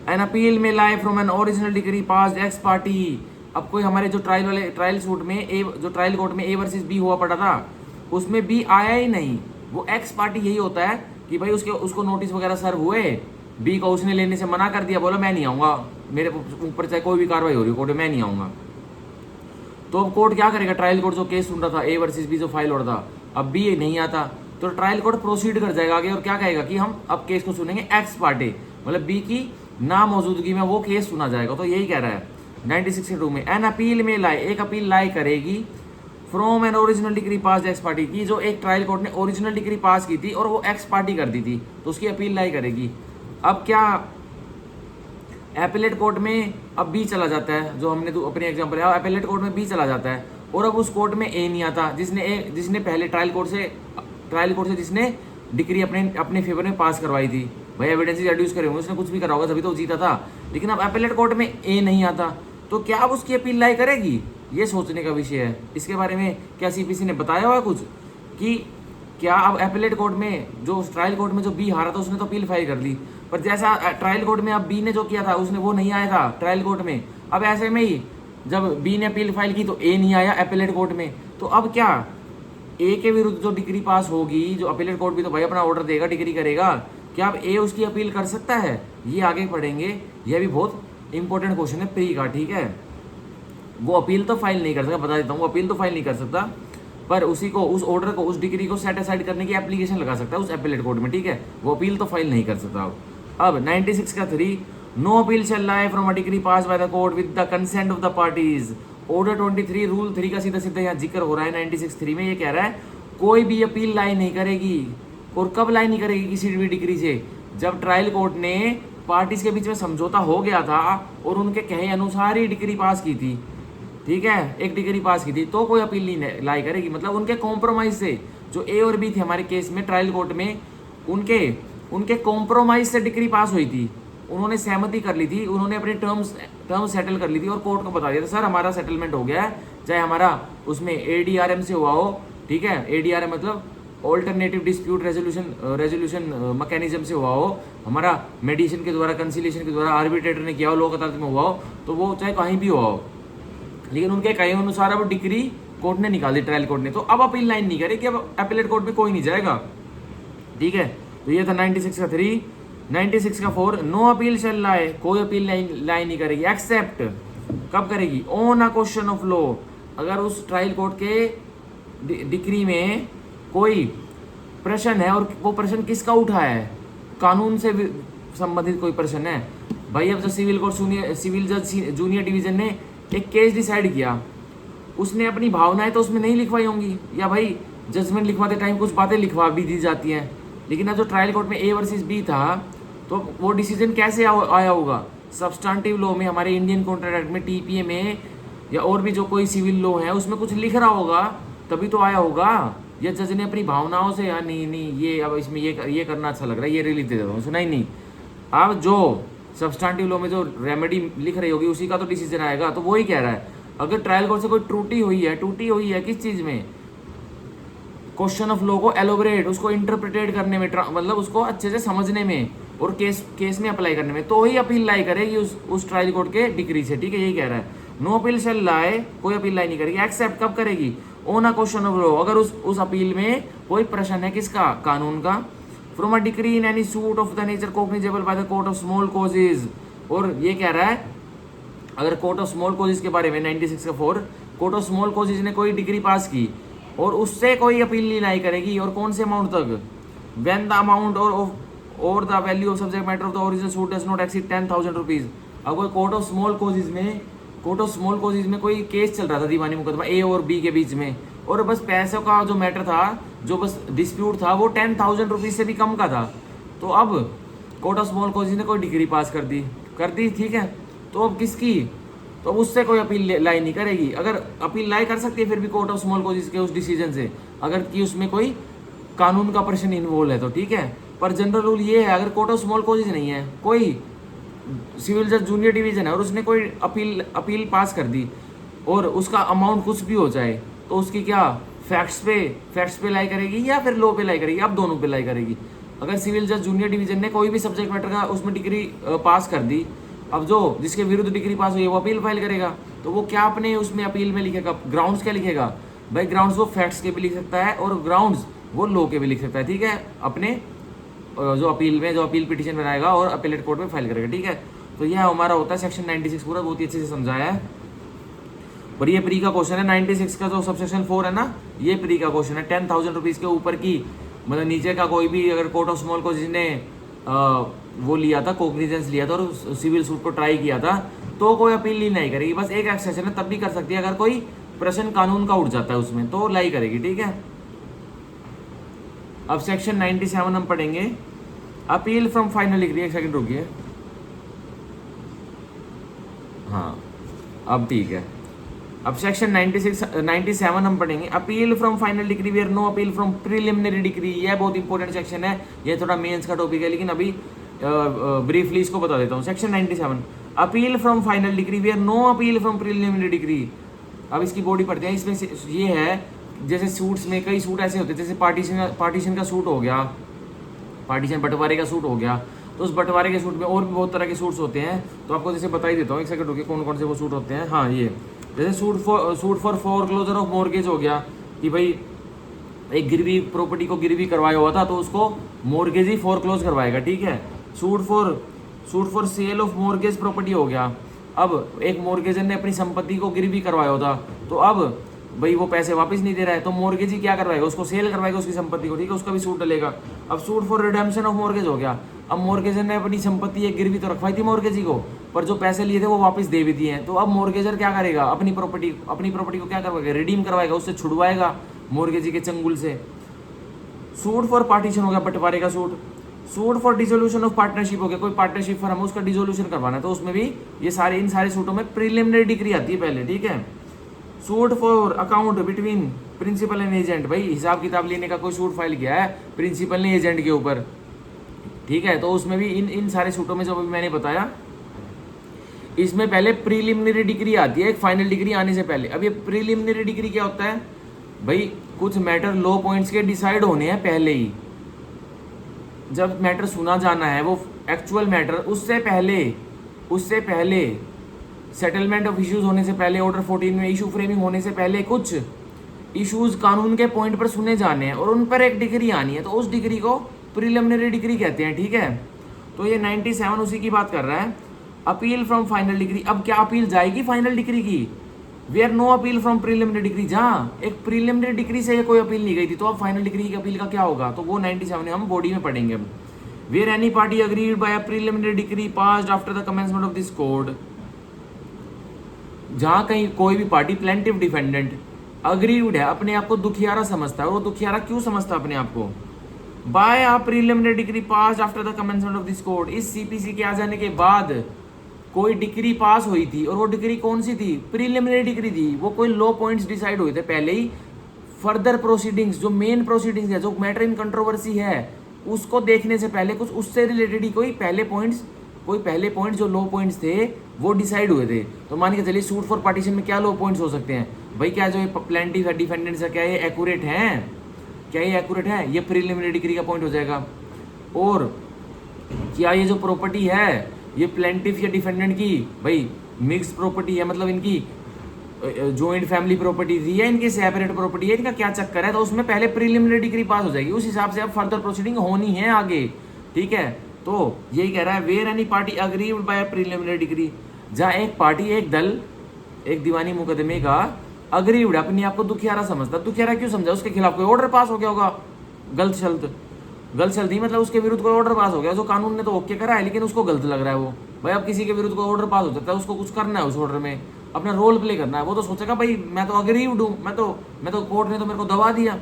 एन अपील में lie from an original decree pass ex parte. अब कोई हमारे जो ट्रायल सूट में ए, जो ट्रायल कोर्ट में ए वर्सेस बी हुआ पड़ा था उसमें बी आया ही नहीं, वो एक्स पार्टी यही होता है कि भाई उसको नोटिस वगैरह सर्व हुए, बी को उसने लेने से मना कर दिया, बोला मैं नहीं आऊँगा, मेरे ऊपर चाहे कोई भी कार्रवाई हो रही है कोर्ट में, मैं नहीं आऊँगा। तो अब कोर्ट क्या करेगा, ट्रायल कोर्ट जो केस सुन रहा था ए वर्सेस बी जो फाइल हो रहा था, अब बी नहीं आता तो ट्रायल कोर्ट प्रोसीड कर जाएगा आगे और क्या कहेगा कि हम अब केस को सुनेंगे एक्स पार्टी, मतलब बी की ना मौजूदगी में वो केस सुना जाएगा। तो यही कह रहा है 96 में एन अपील में लाई, एक अपील लाई करेगी from an original decree pass ex party की, जो एक ट्रायल कोर्ट ने ओरिजिनल डिग्री पास की थी और वो एक्स पार्टी कर दी थी तो उसकी अपील लाई करेगी। अब क्या एपेलेट कोर्ट में अब बी चला जाता है, जो हमने तो अपने एग्जाम्पल है, एपेलेट कोर्ट में बी चला जाता है और अब उस कोर्ट में ए नहीं आता, जिसने पहले ट्रायल कोर्ट से जिसने डिग्री अपने फेवर में पास करवाई थी, भाई एविडेंस एड्यूस करे होंगे, उसने कुछ भी करा होगा तभी तो जीता था, लेकिन अब एपेलेट कोर्ट में ए नहीं आता तो क्या अब उसकी अपील लाई करेगी, ये सोचने का विषय है। इसके बारे में क्या सीपीसी ने बताया हुआ कुछ कि क्या अब एपेलेट कोर्ट में जो ट्रायल कोर्ट में जो बी हारा था उसने तो अपील फाइल कर ली, पर जैसा ट्रायल कोर्ट में अब बी ने जो किया था उसने वो नहीं आया था ट्रायल कोर्ट में, अब ऐसे में ही जब बी ने अपील फाइल की तो ए नहीं आया एपेलेट कोर्ट में, तो अब क्या ए के विरुद्ध जो डिग्री पास होगी, जो अपीलेट कोर्ट भी तो भाई अपना ऑर्डर देगा, डिग्री करेगा, क्या अब ए उसकी अपील कर सकता है, ये आगे पढ़ेंगे, यह भी बहुत इंपॉर्टेंट क्वेश्चन है प्री का, ठीक है। वो अपील तो फाइल नहीं कर सकता, बता देता हूँ, वो अपील तो फाइल नहीं कर सकता, पर उसी को उस ऑर्डर को उस डिग्री को सेट असाइड करने की एप्लीकेशन लगा सकता है उस अपीलेट कोर्ट में, ठीक है, वो अपील तो फाइल नहीं कर सकता। अब 96 का 3, no appeal shall lie from a decree pass by the court with the consent of the parties. Order 23 rule 3 का सीधा सीधा यहाँ जिक्र हो रहा है 96(3) में, ये कह रहा है कोई भी अपील लाई नहीं करेगी, और कब लाई नहीं करेगी किसी भी डिग्री से, जब ट्रायल कोर्ट ने पार्टीज के बीच में समझौता हो गया था और उनके कहे अनुसार ही डिग्री पास की थी, ठीक है, एक डिग्री पास की थी, तो कोई अपील नहीं लाई करेगी, मतलब उनके कॉम्प्रोमाइज से, जो ए और बी थे हमारे केस में ट्रायल कोर्ट में, उनके कॉम्प्रोमाइज से डिग्री पास हुई थी, उन्होंने सहमति कर ली थी, उन्होंने अपने टर्म्स सेटल कर ली थी और कोर्ट को बता दिया था सर हमारा सेटलमेंट हो गया है, चाहे हमारा उसमें एडीआरएम से हुआ हो, ठीक है, एडीआरएम मतलब ऑल्टरनेटिव डिस्प्यूट रेजोल्यूशन मैकेनिज्म से हुआ हो, हमारा मेडिएशन के द्वारा, कंसिलिएशन के द्वारा, आर्बिट्रेटर ने किया हो, लोक अदालत में हुआ हो, तो वो चाहे कहीं भी हुआ हो, लेकिन उनके कहे अनुसार अब डिग्री कोर्ट ने निकाली, ट्रायल कोर्ट ने, तो अब अपील लाइन नहीं करेगी, अब अपीलेट कोर्ट में कोई नहीं जाएगा, ठीक है। तो ये था 96 का 3। 96 का 4, नो अपील शैल लाई, कोई अपील लाइन नहीं करेगी, एक्सेप्ट कब करेगी, on a question of law, अगर उस ट्रायल कोर्ट के डिग्री में कोई प्रश्न है और वो प्रश्न किसका उठा है, कानून से संबंधित कोई प्रश्न है, भाई अब जो सिविल जज जूनियर डिवीजन ने एक केस डिसाइड किया, उसने अपनी भावनाएं तो उसमें नहीं लिखवाई होंगी, या भाई जजमेंट लिखवाते टाइम कुछ बातें लिखवा भी दी जाती हैं, लेकिन अब जो ट्रायल कोर्ट में ए वर्सेस बी था तो वो डिसीजन कैसे आया होगा, सब्सटेंटिव लॉ में, हमारे इंडियन कॉन्ट्रैक्ट एक्ट में, टीपीए में, या और भी जो कोई सिविल लॉ है उसमें कुछ लिख रहा होगा तभी तो आया होगा, या जज ने अपनी भावनाओं से यार नहीं ये अब इसमें ये करना अच्छा लग रहा है, ये रिलीफ दे देता हूँ, सुना ही नहीं। अब जो सब्सटेंटिव लॉ में जो रेमेडी लिख रही होगी उसी का तो डिसीजन आएगा, तो वही कह रहा है अगर ट्रायल कोर्ट से कोई टूटी हुई है किस चीज़ में, क्वेश्चन ऑफ लॉ को एलोबरेट, उसको इंटरप्रिटेट करने में, मतलब उसको अच्छे से समझने में और केस में अप्लाई करने में, तो ही अपील लाई करेगी उस ट्रायल कोर्ट के डिग्री से, ठीक है, यही कह रहा है। नो अपील शैल लाई, कोई अपील लाई नहीं करेगी, एक्सेप्ट कब करेगी, on a question of law, अगर उस अपील में कोई प्रश्न है किसका, कानून का, from a degree in any suit of the nature cognizable bye the court of small causes, और ये कह रहा है अगर कोर्ट ऑफ स्मॉल कॉजेज के बारे में 96 का 4, कोर्ट ऑफ स्मॉल कॉजेज ने कोई डिग्री पास की और उससे कोई अपील नहीं लाई करेगी, और कौन से अमाउंट तक, व्हेन द अमाउंट और the value of subject matter of the original suit does not exceed 10,000 rupees. अब कोई कोर्ट ऑफ स्मॉल कॉजेज में कोई केस चल रहा था, दीवानी मुकदमा ए और बी के बीच में, और बस पैसों का जो मैटर था, जो बस डिस्प्यूट था, वो 10,000 रुपीज से भी कम का था, तो अब कोर्ट ऑफ स्मॉल कॉजेज ने कोई डिग्री पास कर दी, ठीक है, तो अब किसकी, तो उससे कोई अपील लाई नहीं करेगी, अगर अपील लाई कर सकती है फिर भी कोर्ट ऑफ स्मॉल कॉजेज के उस डिसीजन से, अगर कि उसमें कोई कानून का प्रश्न इन्वॉल्व है तो, ठीक है, पर जनरल रूल ये है अगर कोर्ट ऑफ स्मॉल कॉजेज नहीं है कोई, सिविल जज जूनियर डिवीजन है और उसने कोई अपील पास कर दी और उसका अमाउंट कुछ भी हो जाए, तो उसकी क्या फैक्ट्स पे लाई करेगी या फिर लॉ पे लाई करेगी? अब दोनों पे लाई करेगी। अगर सिविल जज जूनियर डिवीजन ने कोई भी सब्जेक्ट मैटर का उसमें डिग्री पास कर दी, अब जो जिसके विरुद्ध डिग्री पास हुई है वो अपील फाइल करेगा, तो वो क्या अपने उसमें अपील में लिखेगा? ग्राउंड्स क्या लिखेगा भाई? ग्राउंड्स वो फैक्ट्स के भी लिख सकता है और ग्राउंड्स वो लॉ के भी लिख सकता है, ठीक है, अपने जो अपील पिटीशन बनाएगा और अपीलेट कोर्ट में फाइल करेगा, ठीक है। तो यह हमारा होता है सेक्शन 96 पूरा, बहुत ही अच्छे से समझाया है। और ये प्री का क्वेश्चन है 96 का, जो सबसेक्शन 4 है ना, ये प्री का क्वेश्चन है। 10,000 रुपीज़ के ऊपर की, मतलब नीचे का कोई भी अगर कोर्ट ऑफ स्मॉल को जिसने वो लिया था, कोग्निजेंस लिया था और सिविल सूट को ट्राई किया था, तो कोई अपील नहीं करेगी। बस एक एक्सेप्शन है, तब भी कर सकती है अगर कोई प्रश्न कानून का उठ जाता है उसमें, तो लाई करेगी, ठीक है। अब सेक्शन 97 हम पढ़ेंगे, अपील फ्रॉम फाइनल डिग्री। एक सेकंड रुकिए, हाँ अब ठीक है। अब सेक्शन 97 हम पढ़ेंगे, appeal from final decree where no appeal from preliminary decree. यह बहुत इंपॉर्टेंट सेक्शन है, ये थोड़ा मेंस का टॉपिक है, लेकिन अभी ब्रीफली इसको बता देता हूँ। Section 97, appeal from final decree where no appeal from preliminary decree. अब इसकी बॉडी पढ़ते हैं, इसमें ये है, जैसे सूट्स में कई सूट ऐसे होते हैं, जैसे पार्टीशन का सूट हो गया, पार्टीशन बंटवारे का सूट हो गया, तो उस बंटवारे के सूट में और भी बहुत तरह के सूट्स होते हैं। तो आपको जैसे बता ही देता हूँ, एक सेकंड रुकिए, कौन कौन से वो सूट होते हैं। हाँ, ये जैसे suit for foreclosure of mortgage हो गया, कि भाई एक गिरवी प्रॉपर्टी को गिरवी करवाया हुआ था, तो उसको मॉर्गेज ही फोरक्लोज करवाएगा, ठीक है। Suit for sale of mortgage property हो गया। अब एक मॉर्गेजर ने अपनी संपत्ति को गिरवी करवाया होता, तो अब भाई वो पैसे वापस नहीं दे रहा है, तो मॉर्गेज ही क्या करवाएगा? उसको सेल करवाएगा उसकी संपत्ति को, ठीक है, उसका भी सूट डलेगा। अब suit for redemption of mortgage हो गया। अब मॉर्गेजर ने अपनी संपत्ति एक गिरवी तो रखवाई थी मॉर्गेजी को, पर जो पैसे लिए थे वो वापस दे भी दिए हैं, तो अब मॉर्गेजर क्या करेगा? अपनी प्रॉपर्टी को क्या करवाएगा? रिडीम करवाएगा, उससे छुड़वाएगा मॉर्गेजी के चंगुल से। सूट फॉर पार्टीशन हो गया, बंटवारे का suit. Suit for dissolution of partnership हो गया, कोई पार्टनरशिप फर्म है उसका डिसोल्यूशन करवाना है, तो उसमें भी ये सारे इन सारे सूटों में प्रीलिमिनरी डिग्री आती है पहले, ठीक है। Suit for account between principal and agent, भाई हिसाब किताब लेने का कोई सूट फाइल किया है प्रिंसिपल ने एजेंट के ऊपर, ठीक है, तो उसमें भी इन सारे सूटों में जो अभी मैंने बताया, इसमें पहले प्रीलिमिनरी डिग्री आती है एक फाइनल डिग्री आने से पहले। अब ये प्रीलिमिनरी डिग्री क्या होता है भाई? कुछ मैटर लो पॉइंट्स के डिसाइड होने हैं पहले ही, जब मैटर सुना जाना है वो एक्चुअल मैटर, उससे पहले सेटलमेंट ऑफ इश्यूज होने से पहले, ऑर्डर 14 में इशू फ्रेमिंग होने से पहले कुछ इश्यूज कानून के पॉइंट पर सुने जाने हैं और उन पर एक डिग्री आनी है, तो उस डिग्री को प्रीलिमिनरी डिग्री कहते हैं, ठीक है। तो ये 97 उसी की बात कर रहा है। अपील फ्रॉम फाइनल डिग्री, अब क्या अपील जाएगी फाइनल डिग्री की? Where no appeal from preliminary decree, जहाँ एक प्रीलिमिनरी डिग्री से कोई अपील नहीं गई थी, तो अब फाइनल डिग्री की अपील का क्या होगा? तो वो 97 हम बॉडी में पढ़ेंगे। अब where any party aggrieved by a preliminary decree passed after the commencement of this code, जहाँ कहीं कोई भी पार्टी प्लेंटिव डिफेंडेंट अग्रीड है, अपने आप को दुखियारा समझता है, और वो दुखियारा क्यों समझता है अपने आप को? By a preliminary decree passed after the commencement of this code, इस सीपीसी के आ जाने के बाद कोई डिग्री पास हुई थी, और वो डिग्री कौन सी थी? प्रीलिमिनरी डिग्री थी। वो कोई लो पॉइंट्स डिसाइड हुए थे पहले ही, फर्दर प्रोसीडिंग्स, जो मेन प्रोसीडिंग्स है, जो मैटर इन कंट्रोवर्सी है, उसको देखने से पहले कुछ उससे रिलेटेड ही कोई पहले पॉइंट्स जो लो पॉइंट्स थे वो डिसाइड हुए थे। तो मान के चलिए सूट फॉर पार्टीशन में क्या लो पॉइंट्स हो सकते हैं भाई? क्या जो ये प्लेंटिव है, डिफेंडेंट्स है, क्या ये एक्यूरेट है? ये प्रीलिमिनरी डिग्री का पॉइंट हो जाएगा। और क्या ये जो प्रॉपर्टी है ये प्लेंटिव या डिफेंडेंट की भाई मिक्स प्रॉपर्टी है, मतलब इनकी जॉइंट फैमिली प्रॉपर्टी थी या इनकी सेपरेट प्रॉपर्टी है, इनका क्या चक्कर है? तो उसमें पहले प्रीलिमिनरी डिग्री पास हो जाएगी, उस हिसाब से अब फर्दर प्रोसीडिंग होनी है आगे, ठीक है। तो यही कह रहा है, where any party aggrieved by preliminary decree, जहाँ एक पार्टी, एक दल, एक दीवानी मुकदमे का अग्रीड, अपने आप को दुखियारा समझता। दुखियारा क्यों समझा? उसके खिलाफ कोई ऑर्डर पास हो गया होगा, गलत चलती, मतलब उसके विरुद्ध कोई ऑर्डर पास हो गया, जो कानून ने तो ओके करा है लेकिन उसको गलत लग रहा है वो। भाई अब किसी के विरुद्ध कोई ऑर्डर पास हो सकता है, उसको कुछ करना है, उस ऑर्डर में अपना रोल प्ले करना है, वो तो सोचेगा भाई मैं तो अग्रीड हूँ, मैं तो कोर्ट ने तो मेरे को दबा दिया।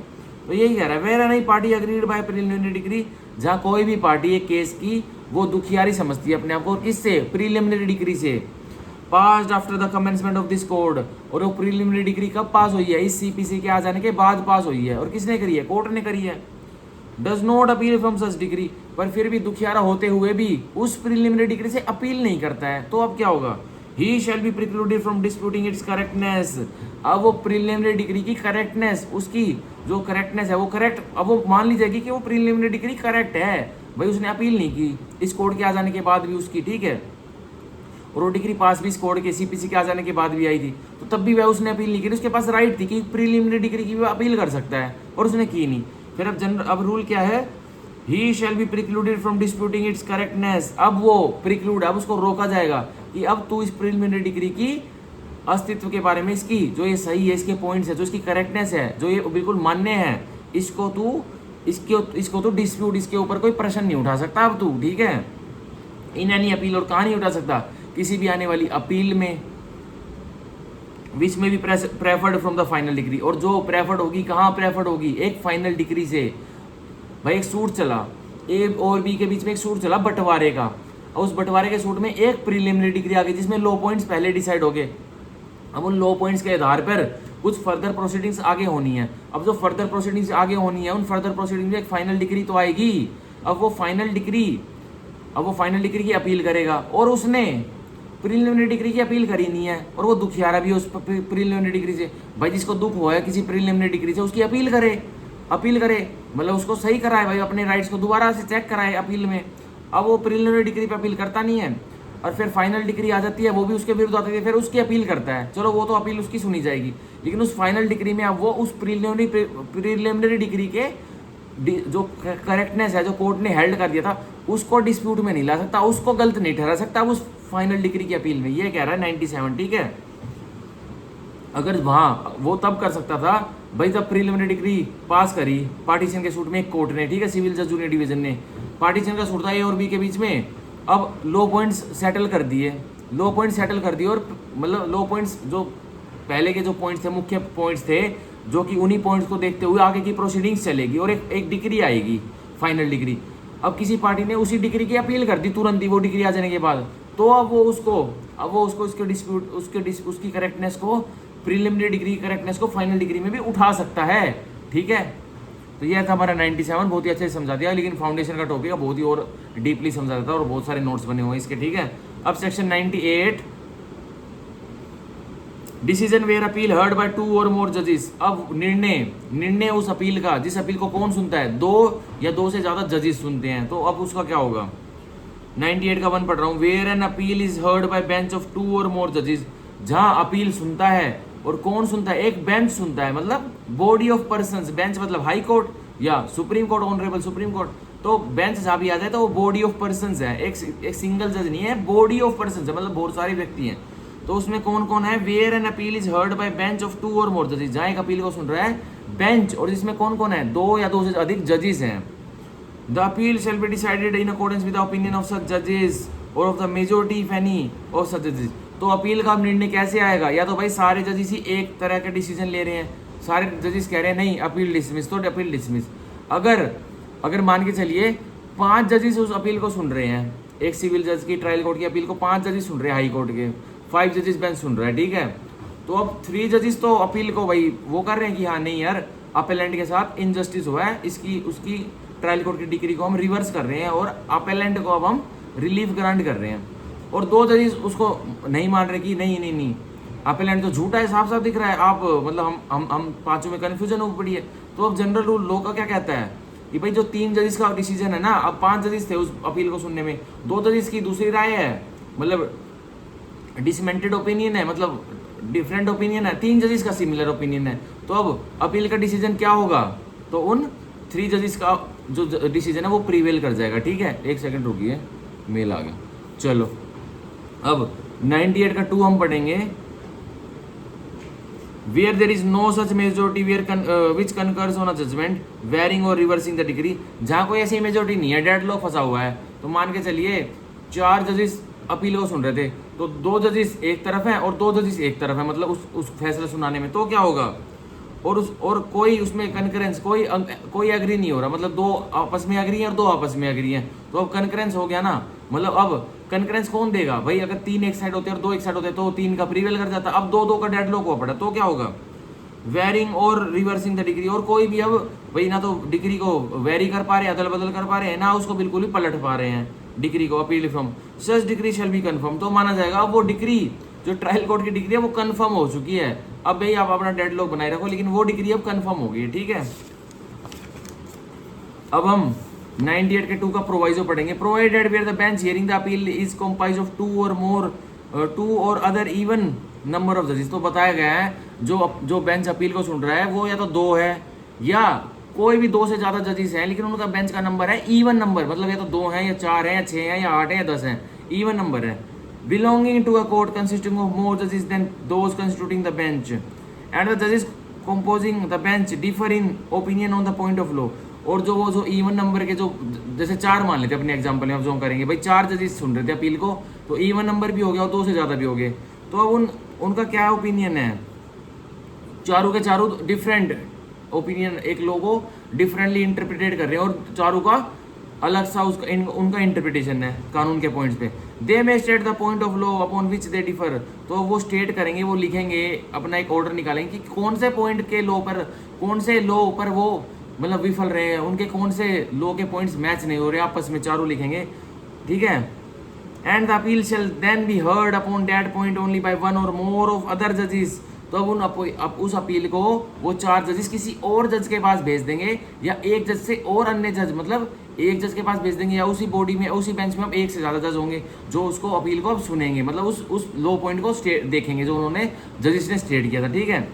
तो यही कह रहा है, where any party aggrieved by preliminary decree, जहाँ कोई भी पार्टी एक केस की वो दुखियारी समझती है अपने आप को, किससे? प्रीलिमिनरी डिग्री से। Passed after the commencement of this code, और वो प्रीलिमिनरी डिग्री कब पास हुई है? इस सीपीसी के आ जाने के बाद पास हुई है। और किसने करी है? कोर्ट ने करी है। Does not appeal from such degree, पर फिर भी दुखियारा होते हुए भी उस प्रिलिमिनरी डिग्री से अपील नहीं करता है, तो अब क्या होगा? He shall be precluded from disputing its correctness. अब वो प्रिलिमिनरी डिग्री की करेक्टनेस, उसकी जो करेक्टनेस है वो करेक्ट, अब वो मान ली जाएगी कि वो प्रिलिमिनरी डिग्री करेक्ट है, भाई उसने अपील नहीं की इस कोर्ट के आ जाने के बाद भी उसकी, ठीक है, और वो डिग्री पास भी इस कोर्ट के सीपीसी के आ जाने के बाद भी आई थी, तो तब भी वह उसने अपील नहीं की, उसके पास राइट थी कि प्रीलिमिनरी डिग्री की वो अपील कर सकता है, और उसने की नहीं। फिर अब रूल क्या है? He shall be precluded from disputing its correctness. अब वो प्रिक्लूड, अब उसको रोका जाएगा कि अब तू इस प्रीलिमिनरी डिग्री की अस्तित्व के बारे में, इसकी जो ये सही है, इसके पॉइंट्स है, जो इसकी करेक्टनेस है, जो ये बिल्कुल मान्य है, इसको तू डिस्प्यूट, इसके ऊपर कोई प्रश्न नहीं उठा सकता अब तू, ठीक है, इन एनी अपील, और कहाँ नहीं उठा सकता? किसी भी आने वाली अपील में, विच में भी preferred from the final decree, और जो प्रेफर्ड होगी, कहाँ प्रेफर्ड होगी? एक फाइनल डिग्री से। भाई एक सूट चला, ए और बी के बीच में एक सूट चला बंटवारे का, और उस बंटवारे के सूट में एक प्रीलिमिनरी डिग्री आ गई जिसमें लो पॉइंट्स पहले डिसाइड हो गए। अब उन लो पॉइंट्स के आधार पर कुछ फर्दर प्रोसीडिंग्स आगे होनी है। अब जो फर्दर प्रोसीडिंग्स आगे होनी है, उन फर्दर प्रोसीडिंग्स में एक फाइनल डिग्री तो आएगी। अब वो फाइनल डिग्री की अपील करेगा, और उसने प्रीलिमिनरी डिग्री की अपील करी नहीं है, और वो दुखियारा भी उस प्रीलिमिनरी डिग्री से। भाई जिसको दुख हुआ है किसी प्रीलिमिनरी डिग्री से, उसकी अपील करे मतलब उसको सही कराए, भाई अपने राइट्स को दोबारा से चेक कराए अपील में। अब वो प्रीलिमिनरी डिग्री पे अपील करता नहीं है, और फिर फाइनल डिग्री आ जाती है, वो भी उसके विरुद्ध आती है, फिर उसकी अपील करता है, चलो वो तो अपील उसकी सुनी जाएगी, लेकिन उस फाइनल डिग्री में अब वो उस प्रीलिमिनरी डिग्री के जो करेक्टनेस है, जो कोर्ट ने हेल्ड कर दिया था, उसको डिस्प्यूट में नहीं ला सकता, उसको गलत नहीं ठहरा सकता उस फाइनल डिग्री की अपील में। ये कह रहा है 97, ठीक है। अगर वहाँ वो तब कर सकता था भाई जब प्रीलिमिनरी डिग्री पास करी पार्टीशन के सूट में एक कोर्ट ने, ठीक है, सिविल जज जूनियर डिवीजन ने, पार्टीशन का सूट था ए और बी के बीच में, अब लो पॉइंट्स सेटल कर दिए, और मतलब लो पॉइंट्स जो पहले के जो पॉइंट्स थे, मुख्य पॉइंट्स थे, जो कि उन्हीं पॉइंट्स को देखते हुए आगे की प्रोसीडिंग्स चलेगी, और एक डिग्री आएगी, फाइनल डिग्री। अब किसी पार्टी ने उसी डिग्री की अपील कर दी तुरंत ही वो डिग्री आ जाने के बाद, तो अब वो उसको इसके डिस्प्यूट उसकी करेक्टनेस को, प्रीलिमिनरी डिग्री करेक्टनेस को फाइनल डिग्री में भी उठा सकता है, ठीक है। तो यह था हमारा 97, बहुत ही अच्छे से समझा दिया, लेकिन फाउंडेशन का टॉपिक है, बहुत ही और डीपली समझा देता है, और बहुत सारे नोट्स बने हुए हैं इसके, ठीक है। अब section 98, decision where appeal heard by 2 or मोर जजेस। अब निर्णय उस अपील का, जिस अपील को कौन सुनता है? 2 या 2 से ज्यादा जजेस सुनते हैं, तो अब उसका क्या होगा? 98 का 1 पढ़ रहा हूँ। Where an appeal is heard by bench of 2 or मोर जजेस, जहां अपील सुनता है, और कौन सुनता है? एक बेंच सुनता है, मतलब बॉडी ऑफ पर्संस। बेंच मतलब हाई कोर्ट या supreme court, honourable supreme court. तो बेंच जहां भी आ जाए तो वो बॉडी ऑफ पर्संस है, एक सिंगल जज नहीं है, बॉडी ऑफ पर्संस है, मतलब बहुत सारे व्यक्ति हैं। तो उसमें कौन कौन है? Where an appeal is heard by bench of 2 or मोर जजेस, जहां एक अपील को सुन रहा है बेंच, और जिसमें कौन कौन है? 2 या 2 से अधिक जजेस हैं। The appeal shall be decided in accordance with the opinion of such जजेस और of the majority if any of such जजेस। तो अपील का निर्णय कैसे आएगा? या तो भाई सारे जजेस ही एक तरह का डिसीजन ले रहे हैं, सारे जजेस कह रहे हैं नहीं अपील डिसमिस, तो अपील डिसमिस। अगर मान के चलिए 5 जजेस उस अपील को सुन रहे हैं, एक सिविल जज की ट्रायल कोर्ट की अपील को 5 जजेस सुन रहे हैं हाई कोर्ट के, 5 जजेस बेंच सुन रहा है, ठीक है। तो अब 3 जजेस तो अपील को भाई वो कर रहे हैं कि हाँ नहीं यार, अपेलेंट के साथ इनजस्टिस हुआ है, उसकी ट्रायल कोर्ट की डिग्री को हम रिवर्स कर रहे हैं, और अपेलेंट को अब हम रिलीफ ग्रांट कर रहे हैं। और 2 जजेस उसको नहीं मान रहे कि नहीं अपेलेंट तो झूठा है, साफ साफ दिख रहा है, आप मतलब हम 5 में कन्फ्यूजन हो पड़ी है। तो अब जनरल रूल लॉ का क्या कहता है कि भाई जो 3 जजेस का डिसीजन है ना, अब 5 जजेस थे उस अपील को सुनने में, 2 जजेस की दूसरी राय है, मतलब डिसमेंटेड ओपिनियन है, मतलब डिफरेंट ओपिनियन है, 3 जजेस का सिमिलर ओपिनियन है। तो अब अपील का डिसीजन क्या होगा? तो उन 3 जजेस का जो डिसीजन है वो प्रीवेल कर जाएगा, ठीक है। 1 सेकंड रुकिए, मेल आ गया। चलो अब 98 का 2 हम पढ़ेंगे। Where there is no such majority which concurs on a judgment varying और रिवर्सिंग द डिग्री, जहां कोई ऐसी मेजोरिटी नहीं है, डेडलॉक फंसा हुआ है। तो मान के चलिए 4 जजेस अपील को सुन रहे थे, तो 2 जजेस एक तरफ है और 2 जजेस एक तरफ है, मतलब उस फैसला सुनाने में। तो क्या होगा? और कोई उसमें कनकरेंस, कोई एग्री नहीं हो रहा, मतलब 2 आपस में एग्री हैं और 2 आपस में एग्री हैं, तो अब कनकरेंस हो गया ना। मतलब अब कनकरेंस कौन देगा भाई? अगर 3 एक साइड होते और 2 एक साइड होते तो 3 का प्रीवेल कर जाता। अब 2-2 का डेडलॉक हुआ पड़ा, तो क्या होगा? वेरिंग और रिवर्सिंग द डिग्री, और कोई भी अब भाई ना तो डिग्री को वेरी कर पा रहे हैं, अदल बदल कर पा रहे हैं, ना उसको बिल्कुल ही पलट पा रहे हैं डिग्री को। Appeal from such degree shall B confirm, तो माना जाएगा अब वो डिग्री जो ट्रायल कोर्ट की डिग्री है वो कन्फर्म हो चुकी है। अब भाई आप अपना डेडलॉक बनाए रखो, लेकिन वो डिग्री अब कन्फर्म हो गई, ठीक है। अब हम 98 के 2 का प्रोवाइजो पढ़ेंगे। Provided where the bench hearing the appeal is composed of 2 और अदर इवन नंबर ऑफ जजेस, तो बताया गया है जो बेंच अपील को सुन रहा है वो या तो 2 है या कोई भी 2 से ज्यादा जजेस हैं, लेकिन उनका बेंच का नंबर है इवन नंबर, मतलब या तो 2 है या 4 है या 6 है या 8 है या 10 है, इवन नंबर है। Belonging to a court consisting of more जजेस then those constituting the bench and the जजेस composing the bench differ in opinion on the point of law, और जो इवन नंबर के जो जैसे 4 मान लेते हैं अपने एग्जांपल में, अब जो करेंगे भाई 4 जजेस सुन रहे थे अपील को, तो इवन नंबर भी हो गया और 2 से ज़्यादा भी हो गए, तो अब उनका क्या ओपिनियन है, चारों के चारों डिफरेंट ओपिनियन एक लोगो डिफरेंटली इंटरप्रिटेट कर रहे हैं और चारों का अलग सा उनका इंटरप्रिटेशन है कानून के पॉइंट्स पे। They may state the point of law upon which they differ, तो वो स्टेट करेंगे, वो लिखेंगे, अपना एक ऑर्डर निकालेंगे कि कौन से पॉइंट के लॉ पर, कौन से लॉ पर वो मतलब विफल रहे हैं, उनके कौन से लॉ के पॉइंट्स मैच नहीं हो रहे, आपस में चारों लिखेंगे, ठीक है। And the appeal shall then be heard upon that point only by 1 or more of other जजेस, तो अब उस अपील को वो 4 जजेस किसी और जज के पास भेज देंगे या एक जज से और अन्य जज, मतलब एक जज के पास भेज देंगे या उसी बॉडी में उसी बेंच में अब एक से ज़्यादा जज होंगे जो उसको अपील को अब सुनेंगे, मतलब उस लॉ पॉइंट को देखेंगे जो उन्होंने जजेस ने स्टेट किया था, ठीक है।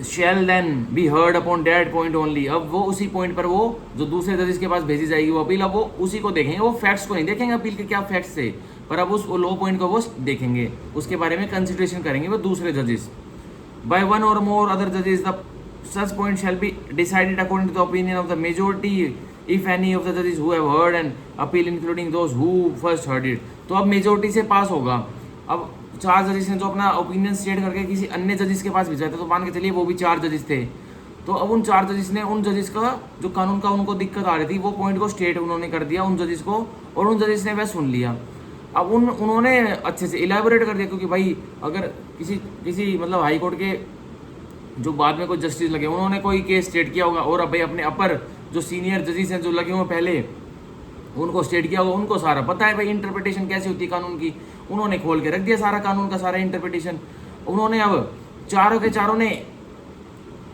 Shall then be heard upon that point only, अब वो उसी पॉइंट पर वो जो दूसरे जजेस के पास भेजी जाएगी वो अपील, अब वो उसी को देखेंगे, वो फैक्ट्स को नहीं देखेंगे अपील के क्या फैक्ट्स थे, पर अब उस लो पॉइंट को वो देखेंगे, उसके बारे में कंसिडरेशन करेंगे वो दूसरे जजेस। बाय 1 और मोर अदर जजेस the such point shall be decided according to the opinion of the majority if any of the जजेस who have heard an appeal including those who first heard it, तो अब मेजोरिटी से पास होगा। अब 4 जजेस ने जो अपना ओपिनियन स्टेट करके किसी अन्य जजेस के पास भिजवाया था, तो मान के चलिए वो भी 4 जजेस थे, तो अब उन 4 जजेस ने उन जजेस का जो कानून का उनको दिक्कत आ रही थी वो पॉइंट को स्टेट उन्होंने कर दिया उन जजेस को, और उन जजेस ने वह सुन लिया। अब उन्होंने अच्छे से इलेबोरेट कर दिया, क्योंकि भाई अगर किसी मतलब हाई कोर्ट के जो बाद में कोई जस्टिस लगे उन्होंने कोई केस स्टेट किया होगा, और अब भाई अपने अपर जो सीनियर जजेस हैं जो लगे हुए पहले उनको स्टेट किया होगा, उनको सारा पता है भाई इंटरप्रिटेशन कैसे होती है कानून की, उन्होंने खोल के रख दिया सारा कानून का सारा इंटरप्रिटेशन। उन्होंने अब चारों के चारों ने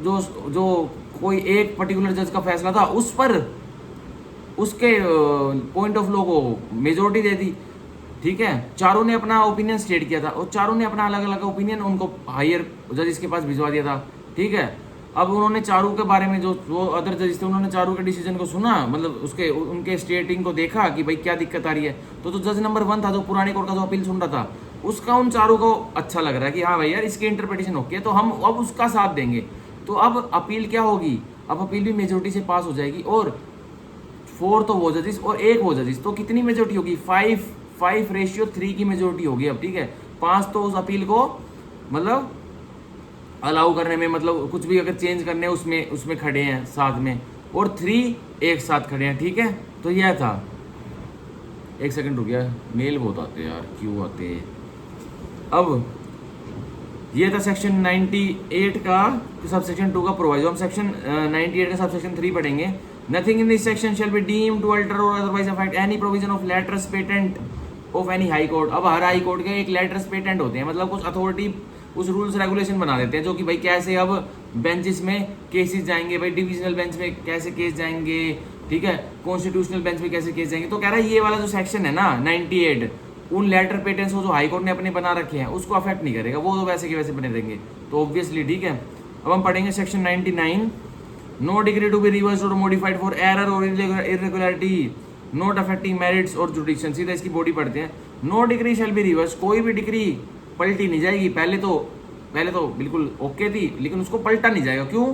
जो कोई एक पर्टिकुलर जज का फैसला था उस पर उसके पॉइंट ऑफ लॉ को मेजोरिटी दे दी, ठीक है। चारों ने अपना ओपिनियन स्टेट किया था और चारों ने अपना अलग अलग ओपिनियन उनको हायर जजेस के पास भिजवा दिया था, ठीक है। अब उन्होंने चारों के बारे में जो अदर जजेस थे उन्होंने चारों के डिसीजन को सुना, मतलब उनके स्टेटिंग को देखा कि भाई क्या दिक्कत आ रही है, तो जो जज नंबर 1 था जो पुराने कोर्ट का जो अपील सुन रहा था उसका उन चारों को अच्छा लग रहा है कि हाँ भाई यार इसकी इंटरप्रिटेशन ओके, तो हम अब उसका साथ देंगे, तो अब अपील क्या होगी, अब अपील भी मेजोरिटी से पास हो जाएगी, और 4 तो वो जजेस और 1 वो जजेस, तो कितनी मेजोरिटी होगी 5:3 की मेजोरिटी होगी अब, ठीक है। 5 तो उस अपील को मतलब अलाउ करने में, मतलब कुछ भी अगर चेंज करने उसमें खड़े हैं साथ में, और 3 एक साथ खड़े हैं, ठीक है। तो यह था, एक सेकंड रुक गया, मेल बहुत आते हैं यार, क्यों आते हैं। अब ये था सेक्शन 98 का सब सेक्शन 2 का प्रोवाइजो। हम सेक्शन 98 का सब सेक्शन 3 पढ़ेंगे। Nothing in this section shall be deemed to alter और otherwise affect any provision of letters patent of any high court. अब हर हाई कोर्ट के एक लेटर्स पेटेंट होते हैं, मतलब कुछ अथॉरिटी उस रूल्स रेगुलेशन बना देते हैं जो कि भाई कैसे अब बेंचेस में केसेस जाएंगे, भाई डिविजनल बेंच में कैसे केस जाएंगे, ठीक है, कॉन्स्टिट्यूशनल बेंच में कैसे केस जाएंगे। तो कह रहा है ये वाला जो सेक्शन है ना 98 उन लेटर पेटेंट्स को जो हाई कोर्ट ने अपने बना रखे हैं उसको अफेक्ट नहीं करेगा, वो तो वैसे के वैसे बने रहेंगे, तो ऑब्वियसली, ठीक है। अब हम पढ़ेंगे section 99, no decree to be reversed or modified for error or irregularity not affecting merits or jurisdiction. सीधा इसकी बॉडी पढ़ते हैं। No decree shall be reverse, कोई भी डिग्री पलटी नहीं जाएगी, पहले तो बिल्कुल ओके थी लेकिन उसको पलटा नहीं जाएगा, क्यों,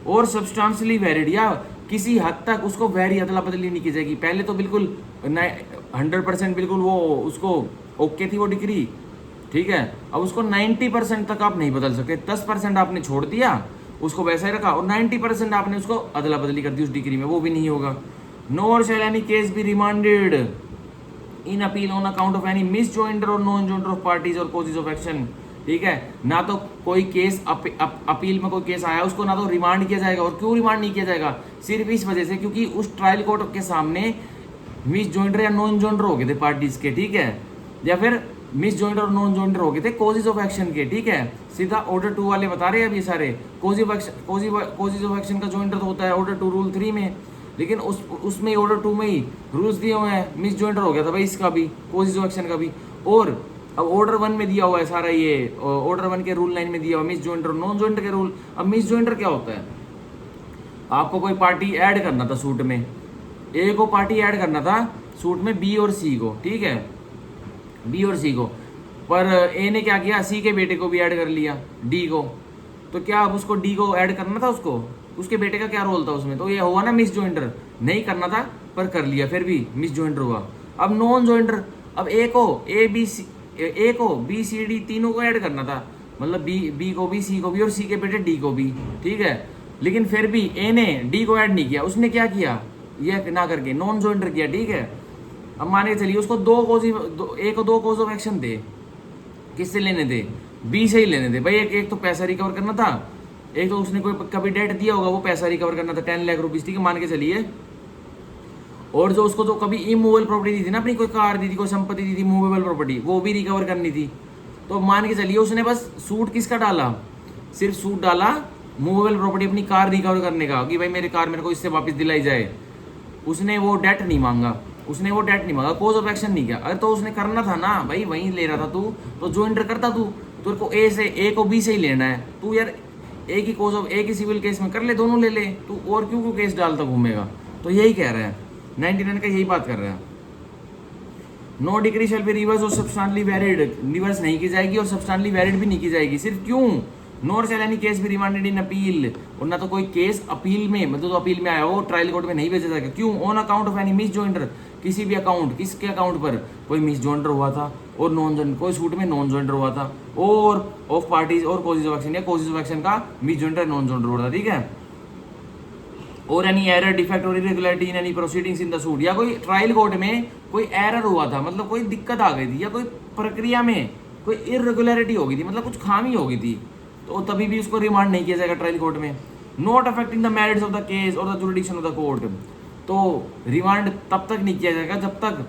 और सब्सटेंशियली वेरिड, या किसी हद तक उसको वेरी अदला बदली नहीं की जाएगी। पहले तो बिल्कुल 100% बिल्कुल वो उसको ओके थी वो डिग्री, ठीक है। अब उसको 90% तक आप नहीं बदल सकते, 10% आपने छोड़ दिया उसको वैसा ही रखा और 90% आपने उसको अदला बदली कर दी उस डिग्री में, वो भी नहीं होगा। Nor shall any case be remanded in appeal on account of any misjoinder और नॉन जॉइंडर ऑफ पार्टीज और कॉजेज ऑफ एक्शन, ठीक है। ना तो कोई केस अपील में कोई केस आया उसको ना तो रिमांड किया जाएगा। और क्यों रिमांड नहीं किया जाएगा? सिर्फ इस वजह से क्योंकि उस ट्रायल कोर्ट के सामने मिस जॉइंडर या नॉन जॉइंडर हो गए थे पार्टीज के, ठीक है, या फिर मिस जॉइंडर और नॉन जॉइंडर हो गए थे कॉजेज ऑफ एक्शन के, ठीक है। सीधा ऑर्डर 2 वाले बता रहे हैं अब ये सारे कॉजेज ऑफ एक्शन का जॉइंडर तो होता है ऑर्डर 2 रूल 3 में, लेकिन उसमें ऑर्डर 2 में ही रूल्स दिए हुए हैं। मिस जॉइंडर हो गया था भाई इसका भी, कॉजेज ऑफ एक्शन का भी। और अब ऑर्डर 1 में दिया हुआ है सारा, ये ऑर्डर 1 के रूल 9 में दिया हुआ मिस जॉइंडर नॉन जॉइंडर के रूल। अब मिस जॉइंडर क्या होता है? आपको कोई पार्टी ऐड करना था सूट में, ए को पार्टी ऐड करना था सूट में बी और सी को, ठीक है, बी और सी को, पर ए ने क्या किया, सी के बेटे को भी ऐड कर लिया, डी को। तो क्या अब उसको डी को ऐड करना था उसको, उसके बेटे का क्या रोल था उसमें? तो ये हुआ ना मिस जॉइंडर, नहीं करना था पर कर लिया, फिर भी मिस जॉइंडर हुआ। अब नॉन जॉइंडर, अब ए को बी सी डी तीनों को ऐड करना था, मतलब बी को भी, सी को भी और सी के बेटे डी को भी, ठीक है। लेकिन फिर भी ए ने डी को ऐड नहीं किया, उसने क्या किया, ये ना करके नॉन जॉइंडर किया, ठीक है। अब मान के चलिए उसको ए को 2 कॉज ऑफ एक्शन थे, किससे लेने थे? बी से ही लेने थे भाई। एक तो पैसा रिकवर करना था, एक तो उसने कोई कभी डेट दिया होगा वो पैसा रिकवर करना था 10 लाख रुपीज, ठीक है, मान के चलिए। और जो उसको तो कभी इमूवेबल प्रॉपर्टी दी थी ना, अपनी कोई कार दी थी, कोई संपत्ति दी थी मूवेबल प्रॉपर्टी, वो भी रिकवर करनी थी। तो मान के चलिए उसने बस सूट किसका डाला, सिर्फ सूट डाला मूवेबल प्रॉपर्टी अपनी कार रिकवर करने का, कि भाई मेरी कार मेरे को इससे वापस दिलाई जाए। उसने वो डेट नहीं मांगा, कॉज ऑफ एक्शन नहीं किया। अरे तो उसने करना था ना भाई, वहीं ले रहा था तू, तो जॉइंडर करता तू। तेरे को ए को बी से ही लेना है तू यार, ए की कॉज ऑफ ए की सिविल केस में कर ले, दोनों ले ले तू, और क्यों केस डालता घूमेगा? तो यही कह रहा है 99 का, यही बात कर रहा है। No decree shall be reverse or substantially valid, reverse नहीं की जाएगी और सब्सटेंशियली वैलिड भी नहीं की जाएगी। सिर्फ क्यों? Nor shall any case be remanded in appeal, और ना तो कोई केस अपील में, मतलब तो अपील में आया हो ट्रायल कोर्ट में नहीं भेजा जाएगा। क्यों? On account of any miss joinder, किसी भी अकाउंट, किसके अकाउंट पर? कोई मिस जॉइंडर हुआ था और नॉन जॉइंडर, कोई सूट में नॉन जॉइंडर हुआ था, और ऑफ पार्टीज और कॉजेज ऑफ एक्शन, या कॉजेज ऑफ एक्शन का मिस जॉइंडर नॉन जॉइंडर हुआ था, ठीक है। और एनी एरर, डिफेक्ट और irregularity in any proceedings in the suit, या कोई ट्रायल कोर्ट में कोई एरर हुआ था, मतलब कोई दिक्कत आ गई थी, या कोई प्रक्रिया में कोई इरेगुलरिटी हो गई थी, मतलब कुछ खामी हो गई थी, तो तभी भी उसको रिमांड नहीं किया जाएगा ट्रायल कोर्ट में। Not affecting the merits of the case और the jurisdiction of the court, तो रिमांड तब तक नहीं किया जाएगा जब तक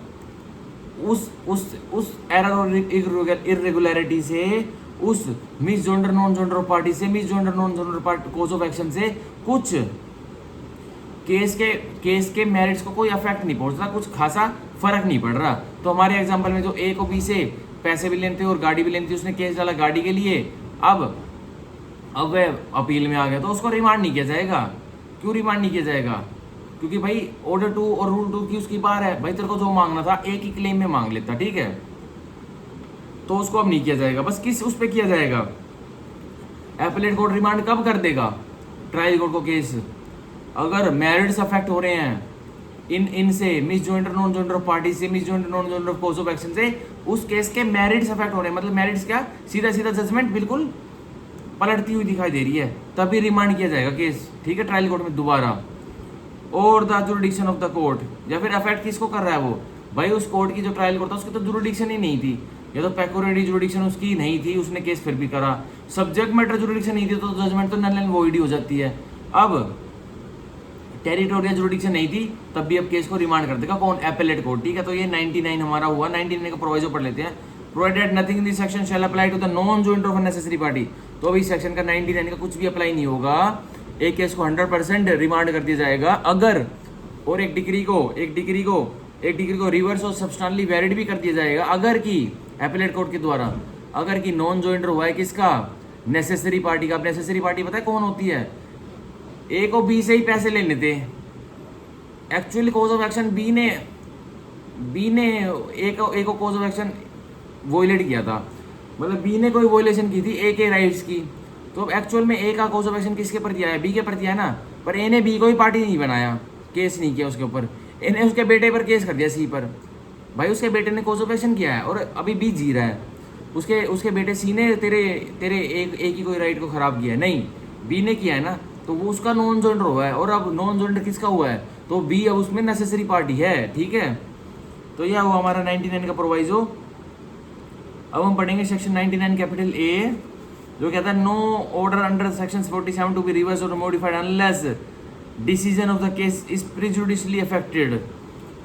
उस एरर और इरेगुलरिटी से, उस misjoinder non joinder party से, misjoinder non joinder party cause of action से कुछ केस के मेरिट्स को कोई अफेक्ट नहीं पहुंचता, कुछ खासा फर्क नहीं पड़ रहा। तो हमारे एग्जांपल में जो ए को बी से पैसे भी लेते और गाड़ी भी लेती, उसने केस डाला गाड़ी के लिए, अब वह अपील में आ गया, तो उसको रिमांड नहीं किया जाएगा। क्यों रिमांड नहीं किया जाएगा? क्योंकि भाई ऑर्डर 2 और रूल 2 की उसकी बार है, भाई तेरे को जो मांगना था एक ही क्लेम में मांग लेता, ठीक है, तो उसको अब नहीं किया जाएगा। बस किस उस पर किया जाएगा? एपेलेट कोर्ट रिमांड कब कर देगा ट्रायल कोर्ट को केस? अगर मेरिट्स अफेक्ट हो रहे हैं इनसे, misjoinder non joinder party से, misjoinder non joinder cause of action से, उस केस के मेरिट्स अफेक्ट हो रहे हैं, मतलब मेरिट्स क्या, सीधा जजमेंट बिल्कुल पलटती हुई दिखाई दे रही है, तभी रिमांड किया जाएगा केस, ठीक है, ट्रायल कोर्ट में दोबारा। और the jurisdiction of the court, या फिर अफेक्ट किसको कर रहा है वो? भाई उस कोर्ट की जो ट्रायल कोर्ट था उसकी तो जुरिडिक्शन ही नहीं थी, या तो पेक्योरिटी जुरिडिक्शन उसकी नहीं थी, उसने केस फिर भी करा। सब्जेक्ट मैटर जुरिडिक्शन नहीं थी तो जजमेंट तो नल एंड वॉइड हो जाती है। अब टेरिटोरियल जुरिडिक्शन नहीं थी, तब भी अब केस को रिमांड कर देगा कौन? एपेलेट कोर्ट, ठीक है। तो ये 99 हमारा हुआ। 99 का प्रोविजो पढ़ लेते हैं। Provided nothing in this section shall apply to the non joinder of necessary party, तो अभी सेक्शन का 99 का कुछ भी अप्लाई नहीं होगा। एक केस को 100% रिमांड कर दिया जाएगा अगर, और एक डिग्री को रिवर्स और सब्सटेंशियली वैलिड भी कर दिया जाएगा अगर की एपेलेट कोर्ट के द्वारा, अगर की नॉन जॉइंटर हुआ है किसका? नेसेसरी पार्टी का। अब नेसेसरी पार्टी पता है कौन होती है? ए को बी से ही पैसे लेने थे, actually cause of action B ने ए को कॉज ऑफ एक्शन वॉयलेट किया था, मतलब बी ने कोई वॉयलेशन की थी ए के राइट्स की, तो अब एक्चुअल में ए का कॉज ऑफ एक्शन किसके प्रति आया? बी के प्रति है ना, पर ए ने बी को ही पार्टी नहीं बनाया, केस नहीं किया उसके ऊपर, ए ने उसके बेटे पर केस कर दिया सी पर। भाई उसके बेटे ने कॉज ऑफ एक्शन किया है और अभी बी जी रहा है, उसके बेटे सी ने तेरे ए की कोई राइट को खराब किया है? नहीं, बी ने किया है ना, तो वो उसका नॉन जॉइंडर हुआ है। और अब नॉन जॉइंडर किसका हुआ है? तो बी अब उसमें नेसेसरी पार्टी है, ठीक है। तो यह हुआ हमारा 99 का प्रोवाइजो। अब हम पढ़ेंगे सेक्शन 99 कैपिटल ए, जो कहता है no order under section 47 to be reverse और modified unless decision of the case is prejudicially affected.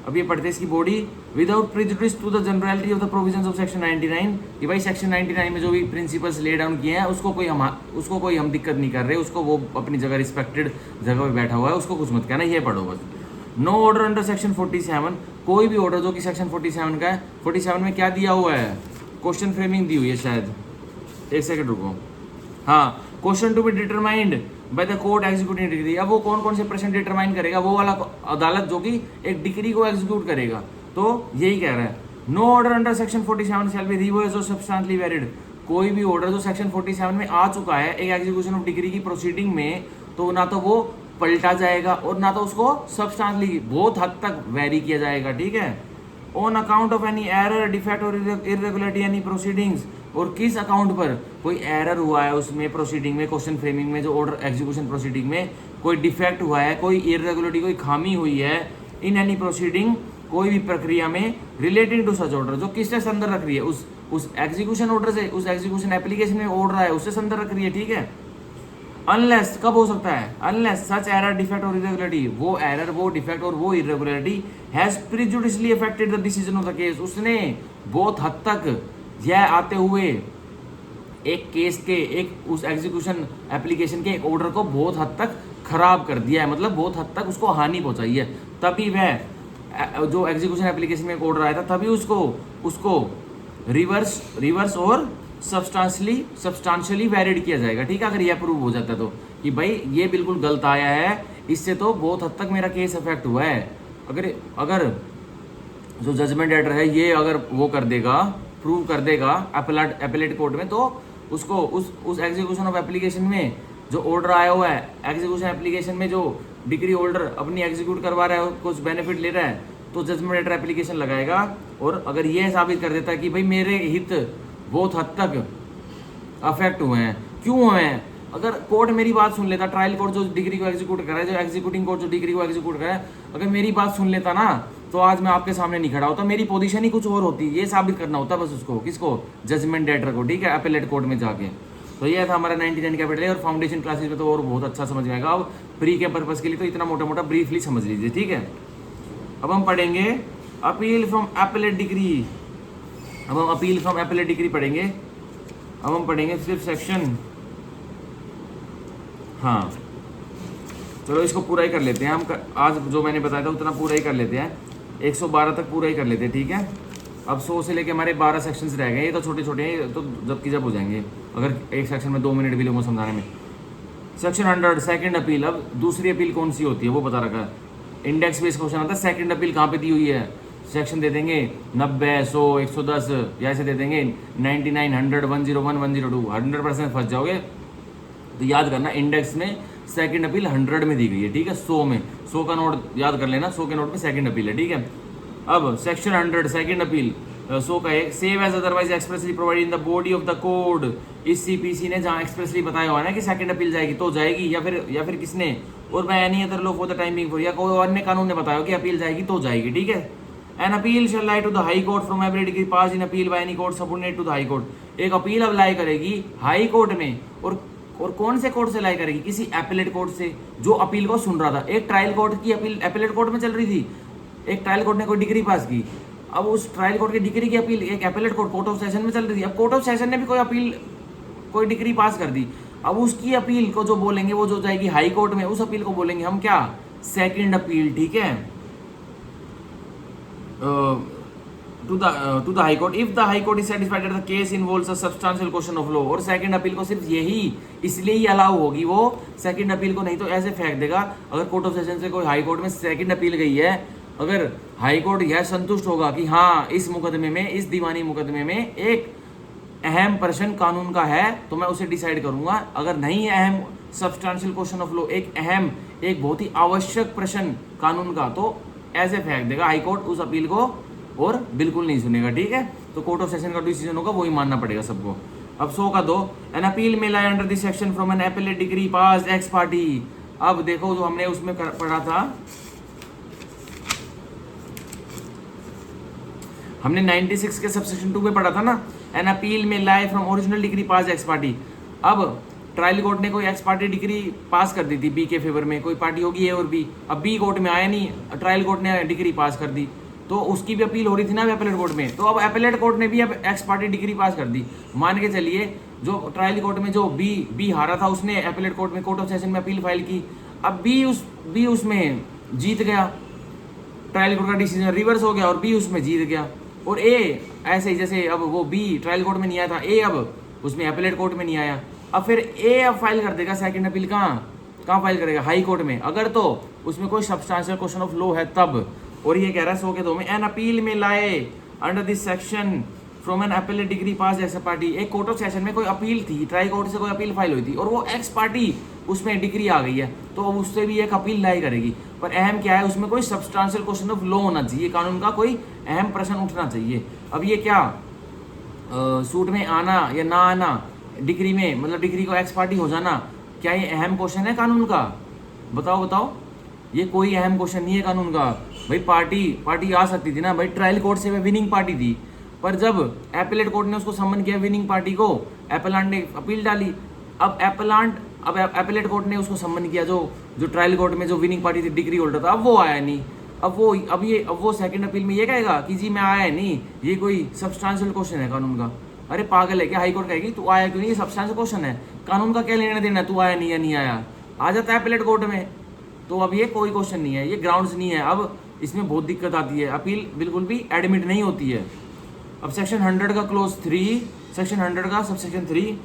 अब ये पढ़ते हैं इसकी body, without prejudice to the generality of the provisions of section 99, कि भाई सेक्शन 99 में जो भी प्रिंसिपल्स ले डाउन किए हैं उसको कोई हम दिक्कत नहीं कर रहे, उसको वो अपनी जगह रिस्पेक्टेड जगह पे बैठा हुआ है, उसको कुछ मत कहना, ये पढ़ो बस। नो ऑर्डर अंडर सेक्शन 47, कोई भी ऑर्डर जो कि सेक्शन 47 का है, 47 में क्या दिया हुआ है, क्वेश्चन फ्रेमिंग दी हुई है शायद, एक सेकंड रुको, हाँ, question to be determined by the court executing decree. अब वो कौन कौन से प्रश्न डिटरमाइन करेगा, वो वाला अदालत जो कि एक डिग्री को एग्जीक्यूट करेगा, तो यही कह रहा है no order under section 47 shall be reversed or substantially valid. कोई भी ऑर्डर जो सेक्शन 47 में आ चुका है एक एग्जीक्यूशन ऑफ डिग्री की प्रोसीडिंग में, तो ना तो वो पलटा जाएगा और ना तो उसको सब्सटेंशियली बहुत हद तक वेरी किया जाएगा, ठीक है। On account of any error defect और इरेगुलरिटी एनी प्रोसीडिंग्स, और किस अकाउंट पर कोई एरर हुआ है उसमें प्रोसीडिंग में, क्वेश्चन फ्रेमिंग में, जो ऑर्डर एग्जीक्यूशन प्रोसीडिंग में कोई डिफेक्ट हुआ है, कोई इरेगुलरिटी, कोई खामी हुई है इन एनी प्रोसीडिंग, कोई भी प्रक्रिया में रिलेटिंग टू सच ऑर्डर, जो किससे संदर्भ रख रही है, उस एग्जीक्यूशन ऑर्डर से, उस एग्जीक्यूशन एप्लीकेशन में ऑर्डर है उससे संदर्भ रख रही है, ठीक है। अनलेस कब हो सकता है, अनलेस सच एरर डिफेक्ट और इरेगुलरिटी, वो एरर, वो डिफेक्ट और वो irregularity has prejudicially affected the decision of the case, उसने बहुत हद तक यह आते हुए एक केस के, एक उस एग्जीक्यूशन एप्लीकेशन के एक ऑर्डर को बहुत हद तक खराब कर दिया है, मतलब बहुत हद तक उसको हानि पहुंचाई है, तभी वह जो एग्जीक्यूशन एप्लीकेशन में एक ऑर्डर आया था तभी उसको रिवर्स और सब्सटेंशियली वैलिड किया जाएगा, ठीक है। अगर यह प्रूव हो जाता है तो कि भाई ये बिल्कुल गलत आया है, इससे तो बहुत हद तक मेरा केस अफेक्ट हुआ है, अगर जो जजमेंट लेटर है ये अगर वो कर देगा, प्रूव कर देगा एपेलेट कोर्ट में, तो उसको उस एग्जीक्यूशन ऑफ एप्लीकेशन में जो ऑर्डर आया हुआ है, एग्जीक्यूशन एप्लीकेशन में जो डिग्री होल्डर अपनी एग्जीक्यूट करवा रहा है, कुछ बेनिफिट ले रहा है, तो जजमेंट लेटर एप्लीकेशन लगाएगा, और अगर ये साबित कर देता है कि भाई मेरे हित बहुत हद तक अफेक्ट हुए हैं, क्यों हुए हैं, अगर कोर्ट मेरी बात सुन लेता, ट्रायल कोर्ट जो डिग्री को एग्जीक्यूट कर रहा है, जो एग्जीक्यूटिंग कोर्ट जो डिग्री को एग्जीक्यूट कर रहा है, अगर मेरी बात सुन लेता ना, तो आज मैं आपके सामने नहीं खड़ा होता, मेरी पोजीशन ही कुछ और होती, ये साबित करना होता बस उसको, किसको, जजमेंट लेटर को, ठीक है, एपेलेट कोर्ट में जाके। तो ये था हमारा 99 कैपिटल है, और फाउंडेशन क्लासेस में तो और बहुत अच्छा समझ में आएगा, अब प्री के पर्पस के लिए तो इतना मोटा मोटा ब्रीफली समझ लीजिए, ठीक है। अब हम पढ़ेंगे अपील फ्रॉम एपेलेट डिग्री, अब हम अपील फ्रॉम एपेलेट डिग्री पढ़ेंगे। अब हम पढ़ेंगे सिर्फ सेक्शन, हाँ चलो इसको पूरा ही कर लेते हैं हम, आज जो मैंने बताया था उतना पूरा ही कर लेते हैं, 112 तक पूरा ही कर लेते हैं, ठीक है। अब 100 से लेके हमारे 12 सेक्शंस रह गए, ये तो छोटे छोटे हैं, तो जब हो जाएंगे, अगर एक सेक्शन में 2 मिनट भी लूँगा समझाने में। Section 100 second appeal. अब दूसरी अपील कौन सी होती है वो बता रखा है, इंडेक्स बेस्ड क्वेश्चन आता है, सेकंड अपील कहाँ पे दी हुई है, सेक्शन दे देंगे 90, 100, 110 या ऐसे दे देंगे 99, 100, 101, 102, 100% फंस जाओगे। तो याद करना इंडेक्स में सेकंड अपील 100 में दी गई है, ठीक है, 100 में, 100 का नोट याद कर लेना, 100 के नोट में सेकंड अपील है, ठीक है। अब सेक्शन 100 सेकंड अपील 100 का एक, save as otherwise expressly provide in the body of the code, इस सीपीसी ने जहाँ एक्सप्रेसली बताया हुआ है ना कि सेकंड अपील जाएगी तो जाएगी, या फिर किसने, और by any other law for the timing for, या कोई अन्य कानून ने बताया कि अपील जाएगी तो जाएगी, ठीक है। An appeal shall lie to the high court from every decree pass in appeal by any court subordinate to the high court. एक अपील अब लाई करेगी हाई कोर्ट में, और कौन से कोर्ट से लाई करेगी, किसी एपेलेट कोर्ट से जो अपील को सुन रहा था। एक ट्रायल कोर्ट की अपील एपेलेट कोर्ट में चल रही थी, एक ट्रायल कोर्ट ने कोई डिग्री पास की, अब उस ट्रायल कोर्ट की डिग्री की अपील एक एपेलेट कोर्ट ऑफ सेशन में चल रही थी। अब कोर्ट ऑफ सेशन ने भी कोई डिग्री पास कर दी, अब उसकी अपील को जो बोलेंगे वो जो जाएगी हाई कोर्ट में, उस अपील को बोलेंगे हम क्या, सेकंड अपील, ठीक है, to the high court if the high court is satisfied that the case involves a substantial question of law. और सेकंड अपील को सिर्फ यही इसलिए ही अलाउ होगी वो सेकंड अपील को, नहीं तो ऐसे फेंक देगा। अगर कोर्ट ऑफ सेशन से कोई हाई कोर्ट में सेकंड अपील गई है, अगर हाई कोर्ट यह संतुष्ट होगा कि हाँ इस मुकदमे में, इस दीवानी मुकदमे में एक अहम प्रश्न कानून का है, तो मैं उसे डिसाइड करूंगा। अगर नहीं है अहम सब्सटेंशियल क्वेश्चन ऑफ लॉ, एक अहम, एक बहुत ही आवश्यक प्रश्न कानून का, तो ऐसे फेंक देगा हाई कोर्ट उस अपील को और बिल्कुल नहीं सुनेगा, ठीक है। तो कोर्ट ऑफ सेशन का डिसीजन होगा वही मानना पड़ेगा सबको। अब 100 का 2, एन अपील में lie under this section from an appellate decree pass ex parte. अब देखो जो हमने उसमें पढ़ा था, हमने 96 के सबसेक्शन 2 में पढ़ा था ना, एन अपील में lie from original decree pass ex parte. अब ट्रायल कोर्ट ने कोई एक्स पार्टी डिग्री पास कर दी थी बी के फेवर में, कोई पार्टी होगी ए और बी, अब बी कोर्ट में आया नहीं, ट्रायल कोर्ट ने डिग्री पास कर दी, तो उसकी भी अपील हो रही थी ना एपेलेट कोर्ट में, तो अब एपेलेट कोर्ट ने भी अब एक्स पार्टी डिग्री पास कर दी। मान के चलिए जो ट्रायल कोर्ट में जो बी हारा था उसने एपेलेट कोर्ट में कोर्ट ऑफ सेशन में अपील फाइल की, अब बी उसमें जीत गया, ट्रायल कोर्ट का डिसीजन रिवर्स हो गया और बी उसमें जीत गया। और ए ऐसे ही जैसे अब वो बी ट्रायल कोर्ट में नहीं आया था, ए अब उसमें एपेलेट कोर्ट में नहीं आया, अब फिर ए अब फाइल कर देगा सेकंड अपील कहाँ फाइल करेगा, हाई कोर्ट में, अगर तो उसमें कोई सब्सटेंशियल क्वेश्चन ऑफ लॉ है तब। और ये कह रहा है 100 के 2 में N appeal may lie under this section from an appellate decree pass ex parte. एक कोर्ट ऑफ सेशन में कोई अपील थी, ट्राई कोर्ट से कोई अपील फाइल हुई थी और वो एक्स पार्टी उसमें डिग्री आ गई है, तो अब उससे भी एक अपील लाई करेगी। पर अहम क्या है, उसमें कोई सब्सटेंशियल क्वेश्चन ऑफ लॉ होना चाहिए, कानून का कोई अहम प्रश्न उठना चाहिए। अब ये क्या सूट में आना या ना आना, डिग्री में मतलब डिग्री को एक्स पार्टी हो जाना, क्या ये अहम क्वेश्चन है कानून का? बताओ, ये कोई अहम क्वेश्चन नहीं है कानून का। भाई पार्टी आ सकती थी ना, भाई ट्रायल कोर्ट से विनिंग पार्टी थी, पर जब एपेलेट कोर्ट ने उसको सम्मन किया विनिंग पार्टी को, एपेलांट ने अपील डाली, अब एपेलेट कोर्ट ने उसको सम्मन किया जो ट्रायल कोर्ट में जो विनिंग पार्टी थी डिग्री होल्डर था, अब वो आया नहीं, अब वो सेकंड अपील में ये कहेगा कि जी मैं आया नहीं, ये कोई सब्सटेंशियल क्वेश्चन है कानून का। अरे पागल है क्या? हाई कोर्ट कहेगी तू आया क्यों नहीं, ये सब्सटेंशियल क्वेश्चन है, कानून का क्या लेना देना, तू आया नहीं या नहीं आया, आ जाता है एपेलेट कोर्ट में। तो अब ये कोई क्वेश्चन नहीं है, ये ग्राउंड्स नहीं है, अब इसमें बहुत दिक्कत आती है, अपील बिल्कुल भी एडमिट नहीं होती है। अब सेक्शन 100 का क्लोज 3, सेक्शन 100 का subsection 3,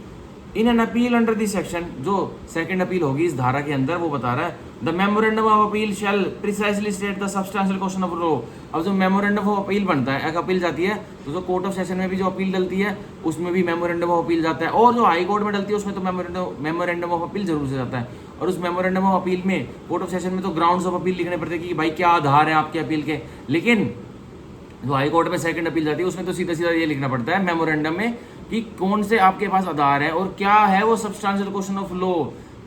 in an appeal under this section, जो सेकंड अपील होगी इस धारा के अंदर, वो बता रहा है the memorandum of appeal shall precisely state the substantial question of law. अब जो मेमोरेंडम ऑफ अपील बनता है, एक अपील जाती है तो जो कोर्ट ऑफ सेशन में भी जो अपील डलती है उसमें भी मेमोरेंडम ऑफ अपील जाता है, और जो हाई कोर्ट में डलती है उसमें तो मेमोरेंडम ऑफ अपील जरूर से जाता है। और उस मेमोरेंडम ऑफ अपील में कोर्ट ऑफ सेशन में तो ग्राउंड्स ऑफ अपील लिखने पड़ते हैं कि भाई क्या आधार है आपके अपील के, लेकिन जो हाई कोर्ट में सेकंड अपील जाती है उसमें तो सीधा ये लिखना पड़ता है मेमोरेंडम में कि कौन से आपके पास आधार है और क्या है वो सब्सटेंशियल क्वेश्चन ऑफ लॉ,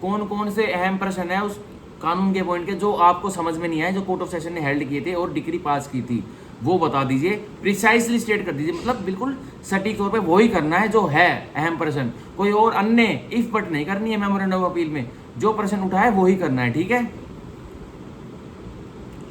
कौन से अहम प्रश्न है उस कानून के पॉइंट के जो आपको समझ में नहीं आए, जो कोर्ट ऑफ सेशन ने हेल्ड किए थे और डिग्री पास की थी, वो बता दीजिए, प्रिसाइसली स्टेट कर दीजिए, मतलब बिल्कुल सटीक तौर पे वही करना है जो है अहम प्रश्न, कोई और अन्य इफ बट नहीं करनी है। मेमोरेंडम ऑफ अपील में जो प्रश्न उठा है वही करना है, ठीक है।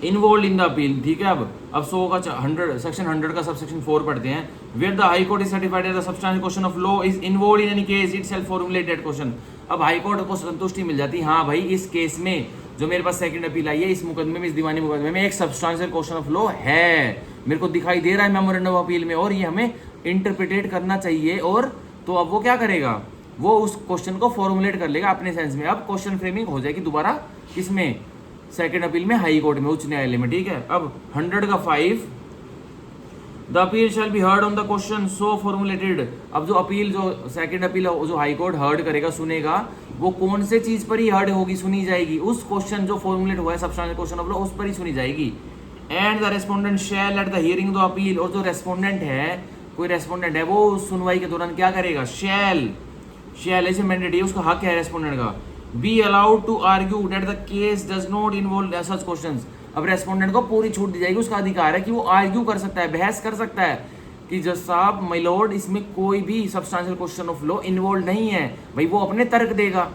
इन्वॉल्व इन द अपील, ठीक है। अब 100 का 100 सेक्शन 100 का सबसेक्शन 4 पढ़ते हैं, where the high court is certified that the substantial question of law is involve in any case itself formulate that question. अब हाई कोर्ट को संतुष्टि मिल जाती है, हाँ भाई इस केस में जो मेरे पास सेकंड अपील आई है, इस मुकदमे में, इस दीवानी मुकदमे में एक सब्सटेंशियल क्वेश्चन ऑफ लॉ है, मेरे को दिखाई दे रहा है मेमोरेंडम ऑफ अपील में, और ये हमें इंटरप्रिटेट करना चाहिए। और तो अब वो क्या करेगा, वो उस क्वेश्चन को फॉर्मुलेट कर लेगा अपने सेंस में। अब क्वेश्चन फ्रेमिंग हो जाएगी दोबारा किसमें, सेकंड अपील में, हाई कोर्ट में, उच्च न्यायालय में, ठीक है। अब 100 का 5, the appeal shall be heard on the question so formulated. अब जो अपील, जो सेकंड अपील जो हाई कोर्ट हर्ड करेगा, सुनेगा, वो कौन से चीज पर ही हर्ड होगी, सुनी जाएगी, उस क्वेश्चन जो फॉर्मुलेट हुआ है सब्सटेंशियल क्वेश्चन ऑफ लॉ, उस पर ही सुनी जाएगी। And the respondent shell at the hearing the appeal, और जो रेस्पोंडेंट है, कोई रेस्पोंडेंट है, वो सुनवाई के दौरान क्या करेगा, शैल ऐसे मैंडेट है, उसका हक है रेस्पोंडेंट का, be allowed to argue that the case does not involve such questions. अब रेस्पोंडेंट को पूरी छूट दी जाएगी, उसका अधिकार है कि वो आर्ग्यू कर सकता है, बहस कर सकता है कि जज साहब माय लॉर्ड इसमें कोई भी substantial question of law involve नहीं है। भाई वो अपने तर्क देगा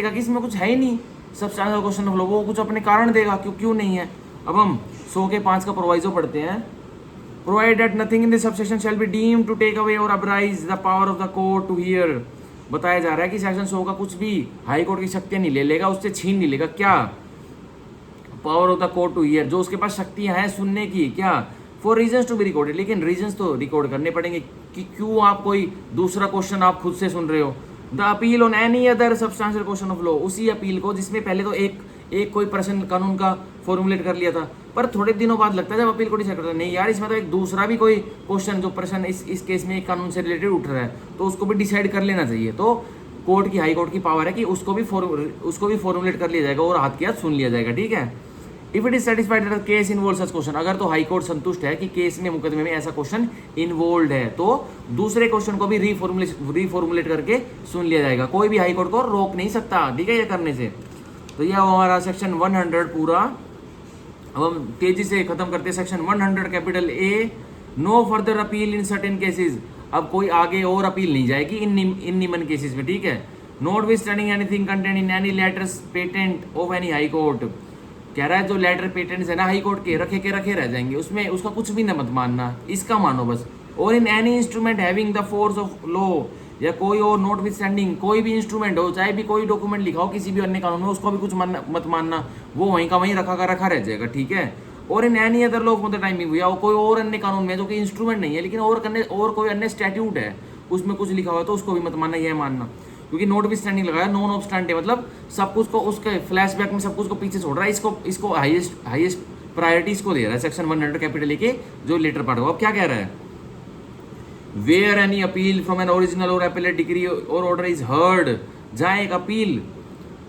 कि इसमें कुछ है ही नहीं सब्सटेंशियल क्वेश्चन ऑफ लॉ, वो कुछ अपने कारण देगा क्यों नहीं है। अब हम 100 के 5 का प्रोवाइजो पढ़ते हैं, provide that nothing in this subsection shall be deemed to take away और abridge the power of the court to hear. बताया जा रहा है कि सेक्शन 100 का कुछ भी हाई कोर्ट की शक्तियां नहीं ले लेगा, उससे छीन नहीं लेगा, क्या, power of the court to hear, जो उसके पास शक्तियां हैं सुनने की, क्या, for reasons to be recorded, लेकिन रीजंस तो रिकॉर्ड करने पड़ेंगे कि क्यों आप कोई दूसरा क्वेश्चन आप खुद से सुन रहे हो। The appeal on any other substantial question of law, उसी अपील को जिसमें पहले तो एक कोई प्रश्न कानून का फॉर्मुलेट कर लिया था, पर थोड़े दिनों बाद लगता है जब अपील को डिसाइड करता है नहीं यार इसमें तो एक दूसरा भी कोई क्वेश्चन जो प्रश्न इस केस में एक कानून से रिलेटेड उठ रहा है, तो उसको भी डिसाइड कर लेना चाहिए। तो कोर्ट की, हाई कोर्ट की पावर है कि उसको भी फॉर्मुलेट कर लिया जाएगा और हाथ के हाथ सुन लिया जाएगा, ठीक है। If it is satisfied that case involve such question, अगर तो हाई कोर्ट संतुष्ट है कि केस में, मुकदमे में ऐसा क्वेश्चन इन्वॉल्व है, तो दूसरे क्वेश्चन को भी रीफॉर्मुलेट करके सुन लिया जाएगा, कोई भी हाई कोर्ट को रोक नहीं सकता, ठीक है, ये करने से। तो यह हमारा सेक्शन 100 पूरा। अब हम तेजी से खत्म करते हैं section 100 capital A no further appeal in certain cases, अब कोई आगे और अपील नहीं जाएगी इन निम्न केसेस में, ठीक है। Not with standing anything content in any letters patent of any high court, कह रहा है जो लेटर पेटेंट्स है ना हाई कोर्ट के रखे रह जाएंगे, उसमें उसका कुछ भी ना मत मानना, इसका मानो बस। और in any instrument having the force of law, या कोई और नॉट विथ स्टैंडिंग कोई भी इंस्ट्रूमेंट हो, चाहे भी कोई डॉक्यूमेंट लिखा हो किसी भी अन्य कानून में, उसको भी कुछ मत मानना, वो वहीं का वहीं रखा रह जाएगा, ठीक है। और in any other law of the time, या कोई और अन्य कानून में जो कि इंस्ट्रूमेंट नहीं है लेकिन और कोई अन्य स्टैट्यूट है उसमें कुछ लिखा हुआ है तो उसको भी मत मानना, यह मानना। क्योंकि नोट विथ स्टैंडिंग लगाया, नॉन ऑब्स्टेंट है, मतलब सब कुछ को उसके फ्लैशबैक में सब कुछ को पीछे छोड़ रहा है, इसको हाईएस्ट प्रायोरिटी इसको दे रहा है सेक्शन 100 कैपिटल के जो लेटर पार्ट हो। अब क्या कह रहा है, where any appeal from an original or appellate decree or order is heard, जहां एक अपील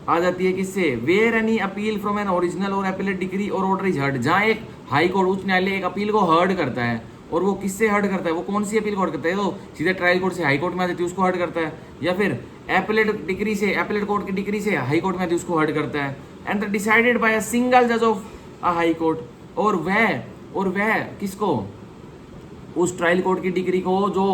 आ जाती है किससे, where any appeal from an original or appellate decree or order is heard, जहां एक हाई कोर्ट उच्च न्यायालय एक अपील को हर्ड करता है, और वो किससे हर्ड करता है, वो कौन सी अपील को हर्ड करता है, तो सीधे ट्रायल कोर्ट से हाई कोर्ट में आ जाती है उसको हर्ड करता है, या फिर एपेलेट डिग्री से एपेलेट कोर्ट की डिग्री से हाई कोर्ट में आती है उसको हर्ड करता है, and decided by a single जज ऑफ अ हाई कोर्ट, और वह किसको, उस ट्रायल कोर्ट की डिग्री को जो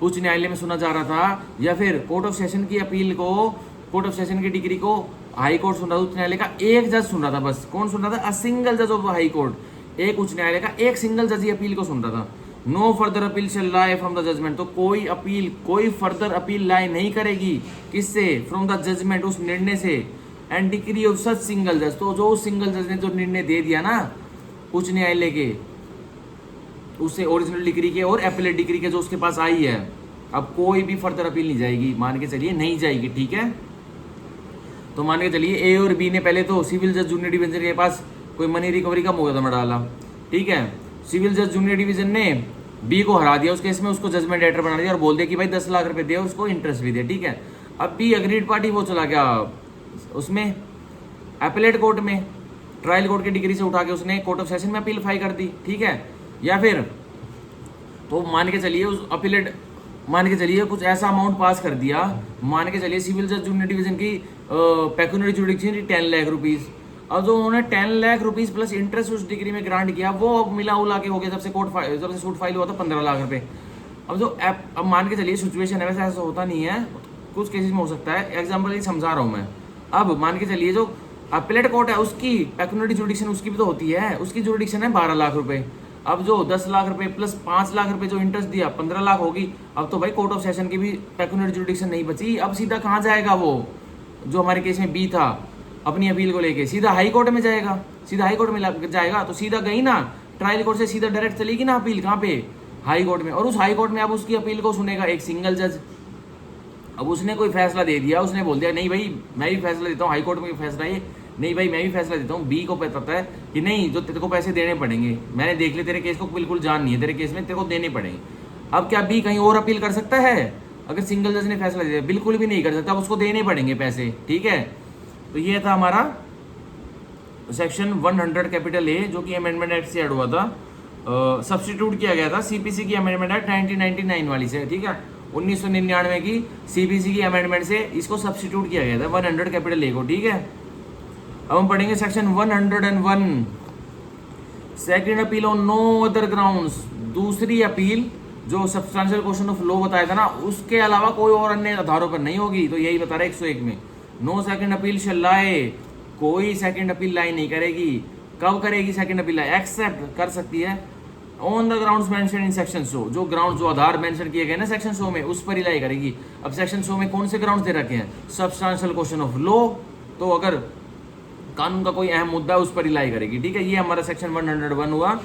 उच्च न्यायालय में सुना जा रहा था, या फिर कोर्ट ऑफ सेशन की अपील को, कोर्ट ऑफ सेशन की डिग्री को हाई कोर्ट सुन रहा था, उच्च न्यायालय का एक जज सुन रहा था, बस कौन सुन रहा था, अ सिंगल जज ऑफ हाई कोर्ट, एक उच्च न्यायालय का एक सिंगल जज ही अपील को सुन रहा था। No further appeal shall lie from the judgment, तो कोई फर्दर अपील लाई नहीं करेगी किससे, फ्रॉम द जजमेंट, उस निर्णय से, and degree of such single जज, तो जो उस सिंगल जज ने जो निर्णय दे दिया ना उच्च न्यायालय के, उससे ओरिजिनल डिग्री के और एपेलेट डिग्री के जो उसके पास आई है, अब कोई भी फर्दर अपील नहीं जाएगी, मान के चलिए नहीं जाएगी, ठीक है। तो मान के चलिए ए और बी ने पहले तो सिविल जज जूनियर डिवीजन के पास कोई मनी रिकवरी का मुकदमा डाला, ठीक है। सिविल जज जूनियर डिवीजन ने बी को हरा दिया उस केस में, उसको जजमेंट लेटर बना दिया और बोल दिया कि भाई 10 लाख रुपए दे और उसको इंटरेस्ट भी दे, ठीक है। अब बी अग्रीड पार्टी वो चला गया उसमें एपेलेट कोर्ट में, ट्रायल कोर्ट की डिग्री से उठा के उसने कोर्ट ऑफ सेशन में अपील फाइल कर दी, ठीक है। या फिर तो मान के चलिए उस अपीलेट, मान के चलिए कुछ ऐसा अमाउंट पास कर दिया, मान के चलिए सिविल जज जूनियर डिवीजन की पेक्यूनरी जुडिक्शन 10 लाख रुपीज, अब जो उन्होंने 10 लाख रुपीज प्लस इंटरेस्ट उस डिग्री में ग्रांट किया वो मिला उला के हो गया, जब से सूट फाइल हुआ था 15 लाख रुपए। अब मान के चलिए सिचुएशन है, वैसे ऐसा होता नहीं है, कुछ केसेस में हो सकता है, एग्जाम्पल ही समझा रहा हूँ मैं। अब मान के चलिए जो अपीलेट कोर्ट है उसकी पेक्यूनरी जुडिक्शन उसकी भी तो होती है, उसकी जुडिक्शन है 12 लाख रुपए, अब जो 10 लाख रुपए प्लस 5 लाख रुपए जो इंटरेस्ट दिया 15 लाख होगी। अब तो भाई कोर्ट ऑफ सेशन की भी पेक्यूनरी जुडिक्शन नहीं बची, अब सीधा कहाँ जाएगा वो जो हमारे केस में बी था अपनी अपील को लेके, सीधा हाई कोर्ट में जाएगा, सीधा हाई कोर्ट में जाएगा, तो सीधा गई ना ट्रायल कोर्ट से सीधा डायरेक्ट चलेगी ना अपील कहाँ पे, हाई कोर्ट में, और उस हाई कोर्ट में अब उसकी अपील को सुनेगा एक सिंगल जज। अब उसने कोई फैसला दे दिया, उसने बोल दिया नहीं भाई मैं भी फैसला देता हूँ, हाई कोर्ट में फैसला ये नहीं भाई मैं भी फैसला देता हूँ, बी को पता है कि नहीं जो तेरे को पैसे देने पड़ेंगे, मैंने देख लिया तेरे केस को बिल्कुल जान नहीं है, तेरे केस में तेरे को देने पड़ेंगे। अब क्या बी कहीं और अपील कर सकता है, अगर सिंगल जज ने फैसला दिया बिल्कुल भी नहीं कर सकता, अब उसको देने पड़ेंगे पैसे, ठीक है। तो ये था हमारा सेक्शन 100 कैपिटल ए जो कि अमेंडमेंट एक्ट से ऐड हुआ था, सब्स्टिट्यूट किया गया था सीपीसी की अमेंडमेंट एक्ट 1999 वाली से, ठीक है। 1999 की सीपीसी की अमेंडमेंट से इसको सब्स्टिट्यूट किया गया था 100 कैपिटल ए को, ठीक है। अब हम पढ़ेंगे section 101 second appeal on no other grounds, दूसरी अपील जो सब्सटेंशियल क्वेश्चन ऑफ लॉ बताया था ना उसके अलावा कोई और अन्य आधारों पर नहीं होगी, तो यही बता रहा है 101 में, नो सेकंड अपील शैल लाई, कोई सेकंड अपील लाई नहीं करेगी। कब करेगी सेकंड अपील लाई, एक्सेप्ट कर सकती है on the grounds mention in section 100, जो ग्राउंड जो आधार मेंशन किए गए ना सेक्शन 100 में उस पर ही लाई करेगी। अब सेक्शन 100 में कौन से ग्राउंड्स दे रखे हैं, सब्सटेंशियल क्वेश्चन ऑफ लॉ, तो अगर कानून का कोई अहम मुद्दा है उस पर ही लाई करेगी, ठीक है। ये हमारा सेक्शन 101 हुआ।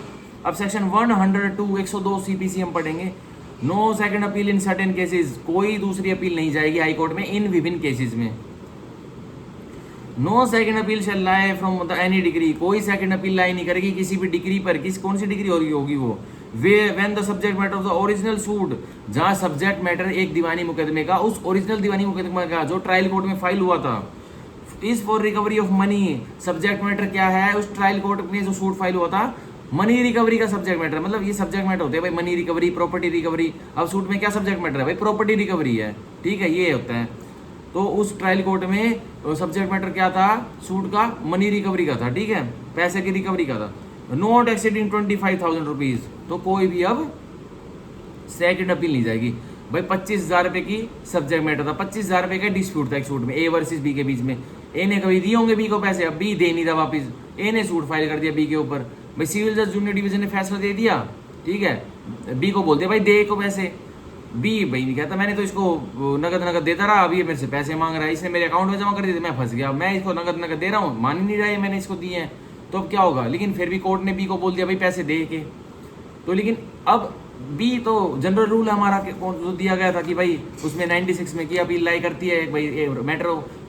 अब सेक्शन 102 102 सीपीसी हम पढ़ेंगे, no second appeal in certain cases, कोई दूसरी अपील नहीं जाएगी हाई कोर्ट में इन विभिन्न केसेस में। No second appeal shall lie from any decree, कोई सेकंड अपील लाई नहीं करेगी किसी भी डिग्री पर, कौन सी डिग्री होगी वो, when the subject matter of the original suit, जहां सब्जेक्ट मैटर एक दीवानी मुकदमे का, उस ओरिजिनल दीवानी मुकदमे का जो ट्रायल कोर्ट में फाइल हुआ था, is for recovery of money, subject matter क्या है उस ट्रायल कोर्ट में जो सूट फाइल हुआ था, मनी रिकवरी का सब्जेक्ट मैटर, मतलब ये सब्जेक्ट मैटर होते हैं भाई मनी रिकवरी, प्रॉपर्टी रिकवरी। अब सूट में क्या सब्जेक्ट मैटर है भाई, प्रॉपर्टी रिकवरी है, ठीक है, ये होता है। तो उस ट्रायल कोर्ट में सब्जेक्ट मैटर क्या था सूट का, मनी रिकवरी का था, ठीक है, पैसे की रिकवरी का था। नॉट एक्सीडिंग 25,000 रुपीज, तो कोई भी अब सेकंड अपील नहीं जाएगी। भाई 25,000 रुपये की सब्जेक्ट मैटर था, 25,000 रुपये का डिस्प्यूट था एक सूट में, ए वर्सेस बी के बीच में। ए ने कभी दिए होंगे बी को पैसे, अब बी दे नहीं था वापिस, ए ने सूट फाइल कर दिया बी के ऊपर। भाई सिविल जज जूनियर डिवीजन ने फैसला दे दिया, ठीक है, बी को बोलते भाई दे को पैसे, बी भाई नहीं कहता मैंने तो इसको नगद नगद देता रहा, अभी ये मेरे से पैसे मांग रहा है, इसने मेरे अकाउंट में जमा कर दिए, मैं फंस गया, मैं इसको नगद नगद दे रहा हूँ, मान ही नहीं रहा है मैंने इसको दिए हैं, तो अब क्या होगा। लेकिन फिर भी कोर्ट ने बी को बोल दिया भाई पैसे दे के, तो लेकिन अब बी तो जनरल रूल है हमारा जो दिया गया था कि भाई उसमें 96 में की अपील लाई करती है, भाई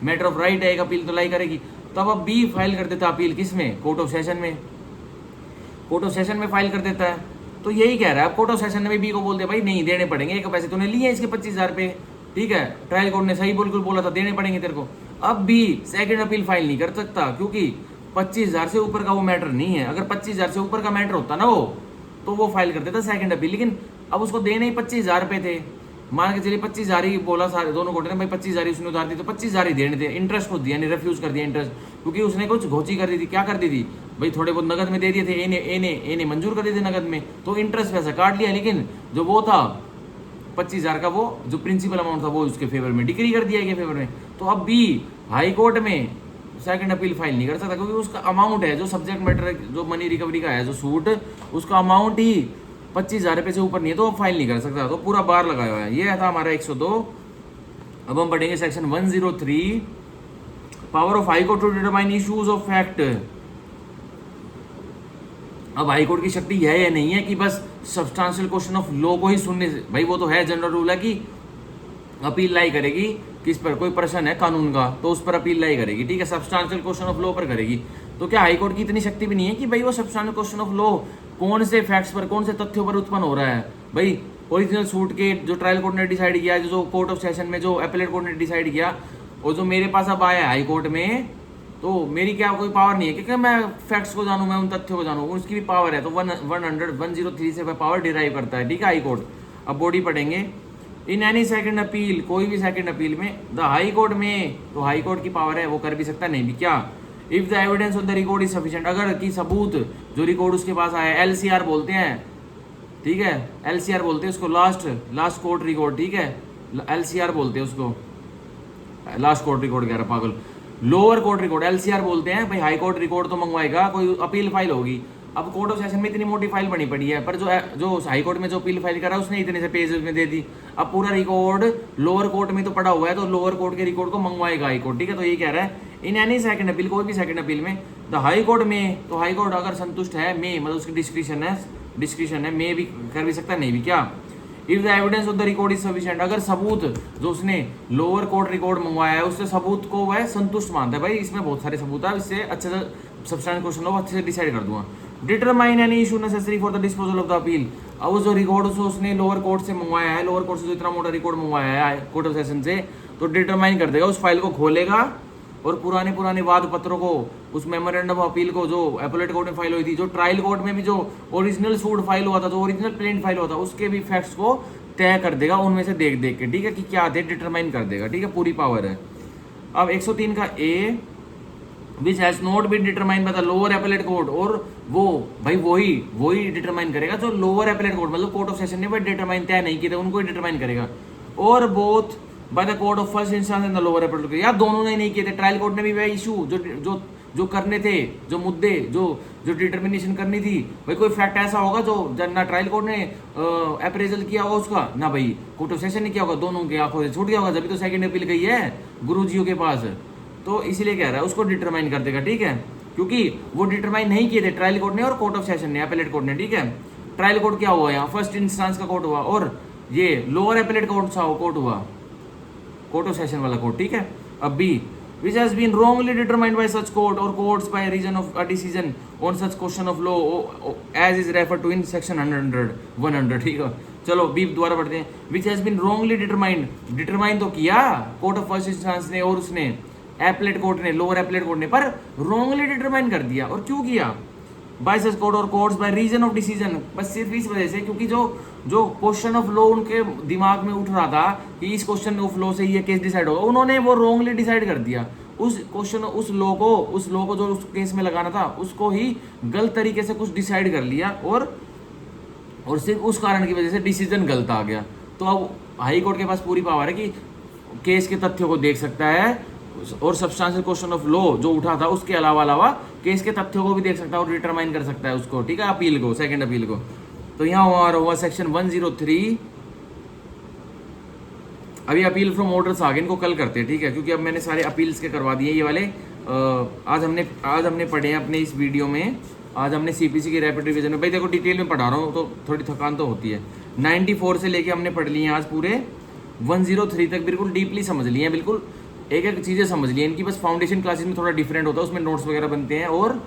मैटर ऑफ राइट है, एक अपील तो लाई करेगी। तब अब बी फाइल कर देता अपील किस में, कोर्ट ऑफ सेशन में, कोर्ट ऑफ सेशन में फाइल कर देता है। तो यही कह रहा है, अब कोर्ट ऑफ सेशन ने भी बी को बोल दिया भाई नहीं देने पड़ेंगे, एक पैसे तूने लिए इसके 25,000 रुपये, ठीक है, ट्रायल कोर्ट ने सही बिल्कुल बोला था देने पड़ेंगे तेरे को। अब भी सेकंड अपील फाइल नहीं कर सकता क्योंकि 25,000 से ऊपर का वो मैटर नहीं है। अगर 25,000 से ऊपर का मैटर होता ना वो, तो वो फाइल कर देता सेकंड अपील। लेकिन अब उसको देने ही 25,000 रुपये थे, मान के चलिए 25,000 ही बोला सारे दोनों कोर्ट ने, भाई 25,000 ही उसने उधार दी, तो 25,000 ही देने थे, इंटरेस्ट को दिया नहीं, रिफ्यूज कर दिया इंटरेस्ट, क्योंकि उसने कुछ घोची कर दी थी। क्या कर दी थी भाई, थोड़े बहुत नगद में दे दिए थे, ए ने मंजूर कर दिए थे नगद में, तो इंटरेस्ट पैसा काट लिया, लेकिन जो वो था 25,000 का, वो जो प्रिंसिपल अमाउंट था वो उसके फेवर में डिक्री कर दिया के फेवर में। तो अब भी हाई कोर्ट में सेकंड अपील फाइल नहीं कर सकता क्योंकि उसका अमाउंट है, जो सब्जेक्ट मैटर जो मनी रिकवरी का है जो सूट, उसका अमाउंट ही 25,000 रुपये से ऊपर नहीं है, तो वो फाइल नहीं कर सकता, तो पूरा बार लगाया हुआ है। ये था हमारा 102। अब हम पढ़ेंगे section 103, power of high court to determine issues of fact. अब हाई कोर्ट की शक्ति यह है नहीं है कि बस सब्सटेंशियल क्वेश्चन ऑफ लॉ को ही सुनने से, भाई वो तो है जनरल रूल है कि अपील लाई करेगी किस पर, कोई प्रश्न है कानून का तो उस पर अपील लाई करेगी, ठीक है, सब्सटेंशियल क्वेश्चन ऑफ लॉ पर करेगी। तो क्या हाई कोर्ट की इतनी शक्ति भी नहीं है कि भाई वो सब्सटेंशियल क्वेश्चन ऑफ लॉ कौन से फैक्ट्स पर, कौन से तथ्यों पर उत्पन्न हो रहा है, भाई ओरिजिनल सूट के जो ट्रायल कोर्ट ने डिसाइड किया, जो कोर्ट ऑफ सेशन में जो अपीलेट कोर्ट ने डिसाइड किया, और जो मेरे पास अब आया हाई कोर्ट में, तो मेरी क्या कोई पावर नहीं है क्योंकि मैं फैक्ट्स को जानूं, मैं उन तथ्यों को जानूं, उसकी भी पावर है। तो 103 से पावर डिराइव करता है, ठीक है, हाई कोर्ट। अब बॉडी पढ़ेंगे, इन एनी सेकंड अपील, कोई भी सेकंड अपील में द हाई कोर्ट में, तो हाई कोर्ट की पावर है, वो कर भी सकता नहीं भी क्या, if the evidence of the record is sufficient, अगर की सबूत जो रिकॉर्ड उसके पास आया, एलसीआर बोलते हैं, ठीक है, एलसीआर बोलते हैं उसको, लास्ट कोर्ट रिकॉर्ड, ठीक है, एलसीआर बोलते हैं उसको, लास्ट कोर्ट रिकॉर्ड कह रहा पागल, लोअर कोर्ट रिकॉर्ड एलसीआर बोलते हैं। भाई हाई कोर्ट रिकॉर्ड तो मंगवाएगा, कोई अपील फाइल होगी। अब कोर्ट ऑफ सेशन में इतनी मोटी फाइल बनी पड़ी है, पर जो हाई कोर्ट में जो अपील फाइल करा उसने इतने से पेज में दे दी। अब पूरा रिकॉर्ड लोअर कोर्ट में तो पड़ा हुआ है, तो लोअर कोर्ट के रिकॉर्ड को मंगवाएगा हाई कोर्ट, ठीक है। तो ये कह रहा है इन एनी सेकंड अपील, कोई भी सेकंड अपील में द हाई कोर्ट में, तो हाई कोर्ट अगर संतुष्ट है, में मतलब उसकी डिस्क्रिप्शन है, में भी कर भी सकता है, नहीं भी क्या, if the evidence of the record is sufficient, अगर सबूत जो उसने लोअर कोर्ट रिकॉर्ड मंगवाया है उससे सबूत को वह संतुष्ट मानता है, भाई इसमें बहुत सारे सबूत है, इससे अच्छे से सब्सटेंशियल क्वेश्चन हो अच्छे से डिसाइड कर दूंगा। Determine any issue necessary for the disposal of the appeal, अब वो जो रिकॉर्ड उसने लोअर कोर्ट से मंगवाया है, लोअर कोर्ट से जो इतना मोटा रिकॉर्ड मंगवाया है कोर्ट ऑफ सेशन से, तो डिटरमाइन कर देगा, उस फाइल को खोलेगा और पुराने वाद पत्रों को, उस मेमोरेंडम ऑफ अपील को जो अपीलेट कोर्ट में फाइल हुई थी, जो ट्रायल कोर्ट में भी जो ओरिजिनल सूट फाइल हुआ था, जो ओरिजिनल प्लेन फाइल हुआ था, उसके भी फैक्ट्स को तय कर देगा उनमें से देख के, ठीक है, कि क्या थे डिटरमाइन कर देगा, ठीक है, पूरी पावर है। अब 103 का A, which has not been determine by the lower appellate court, और वो भाई वही डिटरमाइन करेगा जो लोअर अपीलेट कोर्ट मतलब कोर्ट ऑफ सेशन ने भाई डिटरमाइन तय नहीं किए थे, उनको ही डिटरमाइन करेगा, और both bye the court of first instance and the lower appellate court, या दोनों ने नहीं किए थे, ट्रायल कोर्ट ने भी वही इशू जो करने थे, जो मुद्दे जो डिटर्मिनेशन करनी थी, भाई कोई फैक्ट ऐसा होगा जो ना ट्रायल कोर्ट ने अप्रेजल किया होगा उसका, ना भाई कोर्ट ऑफ सेशन ने किया होगा, दोनों के आंखों से छूट गया होगा, जब तो सेकंड अपील गई है गुरुजियों के पास, तो इसीलिए कह रहा है उसको डिटरमाइन कर देगा, ठीक है, क्योंकि वो डिटरमाइन नहीं किए थे ट्रायल कोर्ट ने और कोर्ट ऑफ सेशन ने, अपीलेट कोर्ट ने, ठीक है। ट्रायल कोर्ट क्या हुआ यहाँ, फर्स्ट इंस्टेंस का कोर्ट हुआ, और ये लोअर अपीलेट कोर्ट हुआ, कोर्ट ऑफ सेशन वाला कोर्ट, ठीक है। अब B, which has been wrongly determined by such court or courts by reason of a decision on such question of law as is referred to in section 100, ठीक है। चलो बी दोबारा पढ़ते हैं, which has been wrongly determined, determine तो किया कोर्ट ऑफ फर्स्ट इंस्टेंस ने और उसने एपलेट कोर्ट ने, लोअर एपलेट कोर्ट ने, पर wrongly डिटरमाइन कर दिया, और क्यों किया, बाय सच कोर्ट और courts by reason of decision, बस सिर्फ इस वजह से क्योंकि जो क्वेश्चन ऑफ लॉ उनके दिमाग में उठ रहा था कि इस क्वेश्चन ऑफ लॉ से ये केस डिसाइड होगा, उन्होंने वो रॉन्गली डिसाइड कर दिया, उस क्वेश्चन उस लॉ को जो उस केस में लगाना था उसको ही गलत तरीके से कुछ डिसाइड कर लिया, और और सिर्फ उस कारण की वजह से डिसीजन गलत आ गया। तो अब हाई कोर्ट के पास पूरी पावर है कि केस के तथ्यों को देख सकता है और सब्सटेंशियल क्वेश्चन ऑफ लॉ जो उठा था उसके अलावा केस के तथ्यों को भी देख सकता है और डिटरमाइन कर सकता है उसको, ठीक है, अपील को, सेकंड अपील को। तो यहाँ हुआ सेक्शन 103। अभी अपील फ्रॉम ऑर्डर्स आ गए, इनको कल करते हैं, ठीक है, क्योंकि अब मैंने सारे अपील्स के करवा दिए ये वाले। आज हमने पढ़े हैं अपने इस वीडियो में, आज हमने सीपीसी की रैपिड रिवीजन में, भाई देखो डिटेल में पढ़ा रहा हूँ तो थोड़ी थकान तो होती है। 94 से लेके हमने पढ़ लिए हैं आज पूरे 103 तक, बिल्कुल डीपली समझ लिए हैं, बिल्कुल एक एक चीज़ें समझ ली हैं। इनकी बस फाउंडेशन क्लासेस में थोड़ा डिफरेंट होता है, उसमें नोट्स वगैरह बनते हैं और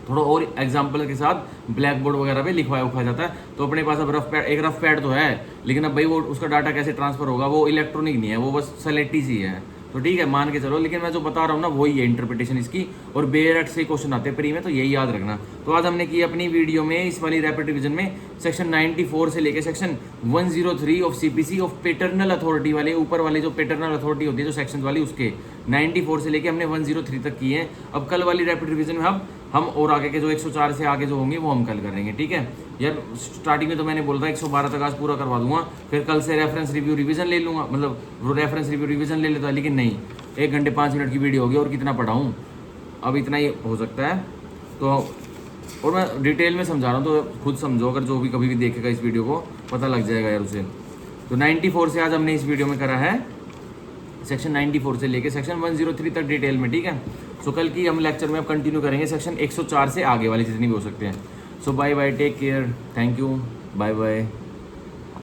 थोड़ा और एग्जाम्पल के साथ ब्लैक बोर्ड वगैरह पे लिखवाया उखा जाता है। तो अपने पास अब रफ पैड तो है, लेकिन अब भाई वो उसका डाटा कैसे ट्रांसफर होगा, वो इलेक्ट्रॉनिक नहीं है, वो बस सेलेक्टी सी है। तो ठीक है, मान के चलो, लेकिन मैं जो बता रहा हूँ ना वही है इंटरप्रिटेशन इसकी, और बेरट से क्वेश्चन आते हैं प्री में, तो यही याद रखना। तो आज हमने की अपनी वीडियो में इस वाली रैपिड रिवीजन में सेक्शन 94 से लेके section 103 of CPC of paternal authority वाले, ऊपर वाले जो पेटर्नल अथॉरिटी होती है जो सेक्शन वाली, उसके 94 से लेके हमने 103 तक किए हैं। अब कल वाली रैपिड रिवीजन में हम और आगे के जो 104 से आगे जो होंगे वो हम कल करेंगे, ठीक है यार। स्टार्टिंग में तो मैंने बोला था 112 तक आज पूरा करवा दूंगा, फिर कल से रेफरेंस रिव्यू रिवीजन ले लूंगा, मतलब रेफरेंस रिव्यू रिवीजन ले लेता, लेकिन नहीं, 1 घंटे 5 मिनट की वीडियो होगी और कितना पढ़ाऊँ, अब इतना ही हो सकता है। तो और मैं डिटेल में समझा रहा हूँ, तो खुद समझो, अगर जो भी कभी भी देखेगा इस वीडियो को पता लग जाएगा यार उसे। तो 94 से आज हमने इस वीडियो में करा है सेक्शन 94 से लेके सेक्शन 103 तक डिटेल में, ठीक है। सो कल की हम लेक्चर में अब कंटिन्यू करेंगे सेक्शन 104 से आगे वाले जितनी भी हो सकते हैं। So bye bye, take care, thank you, bye bye.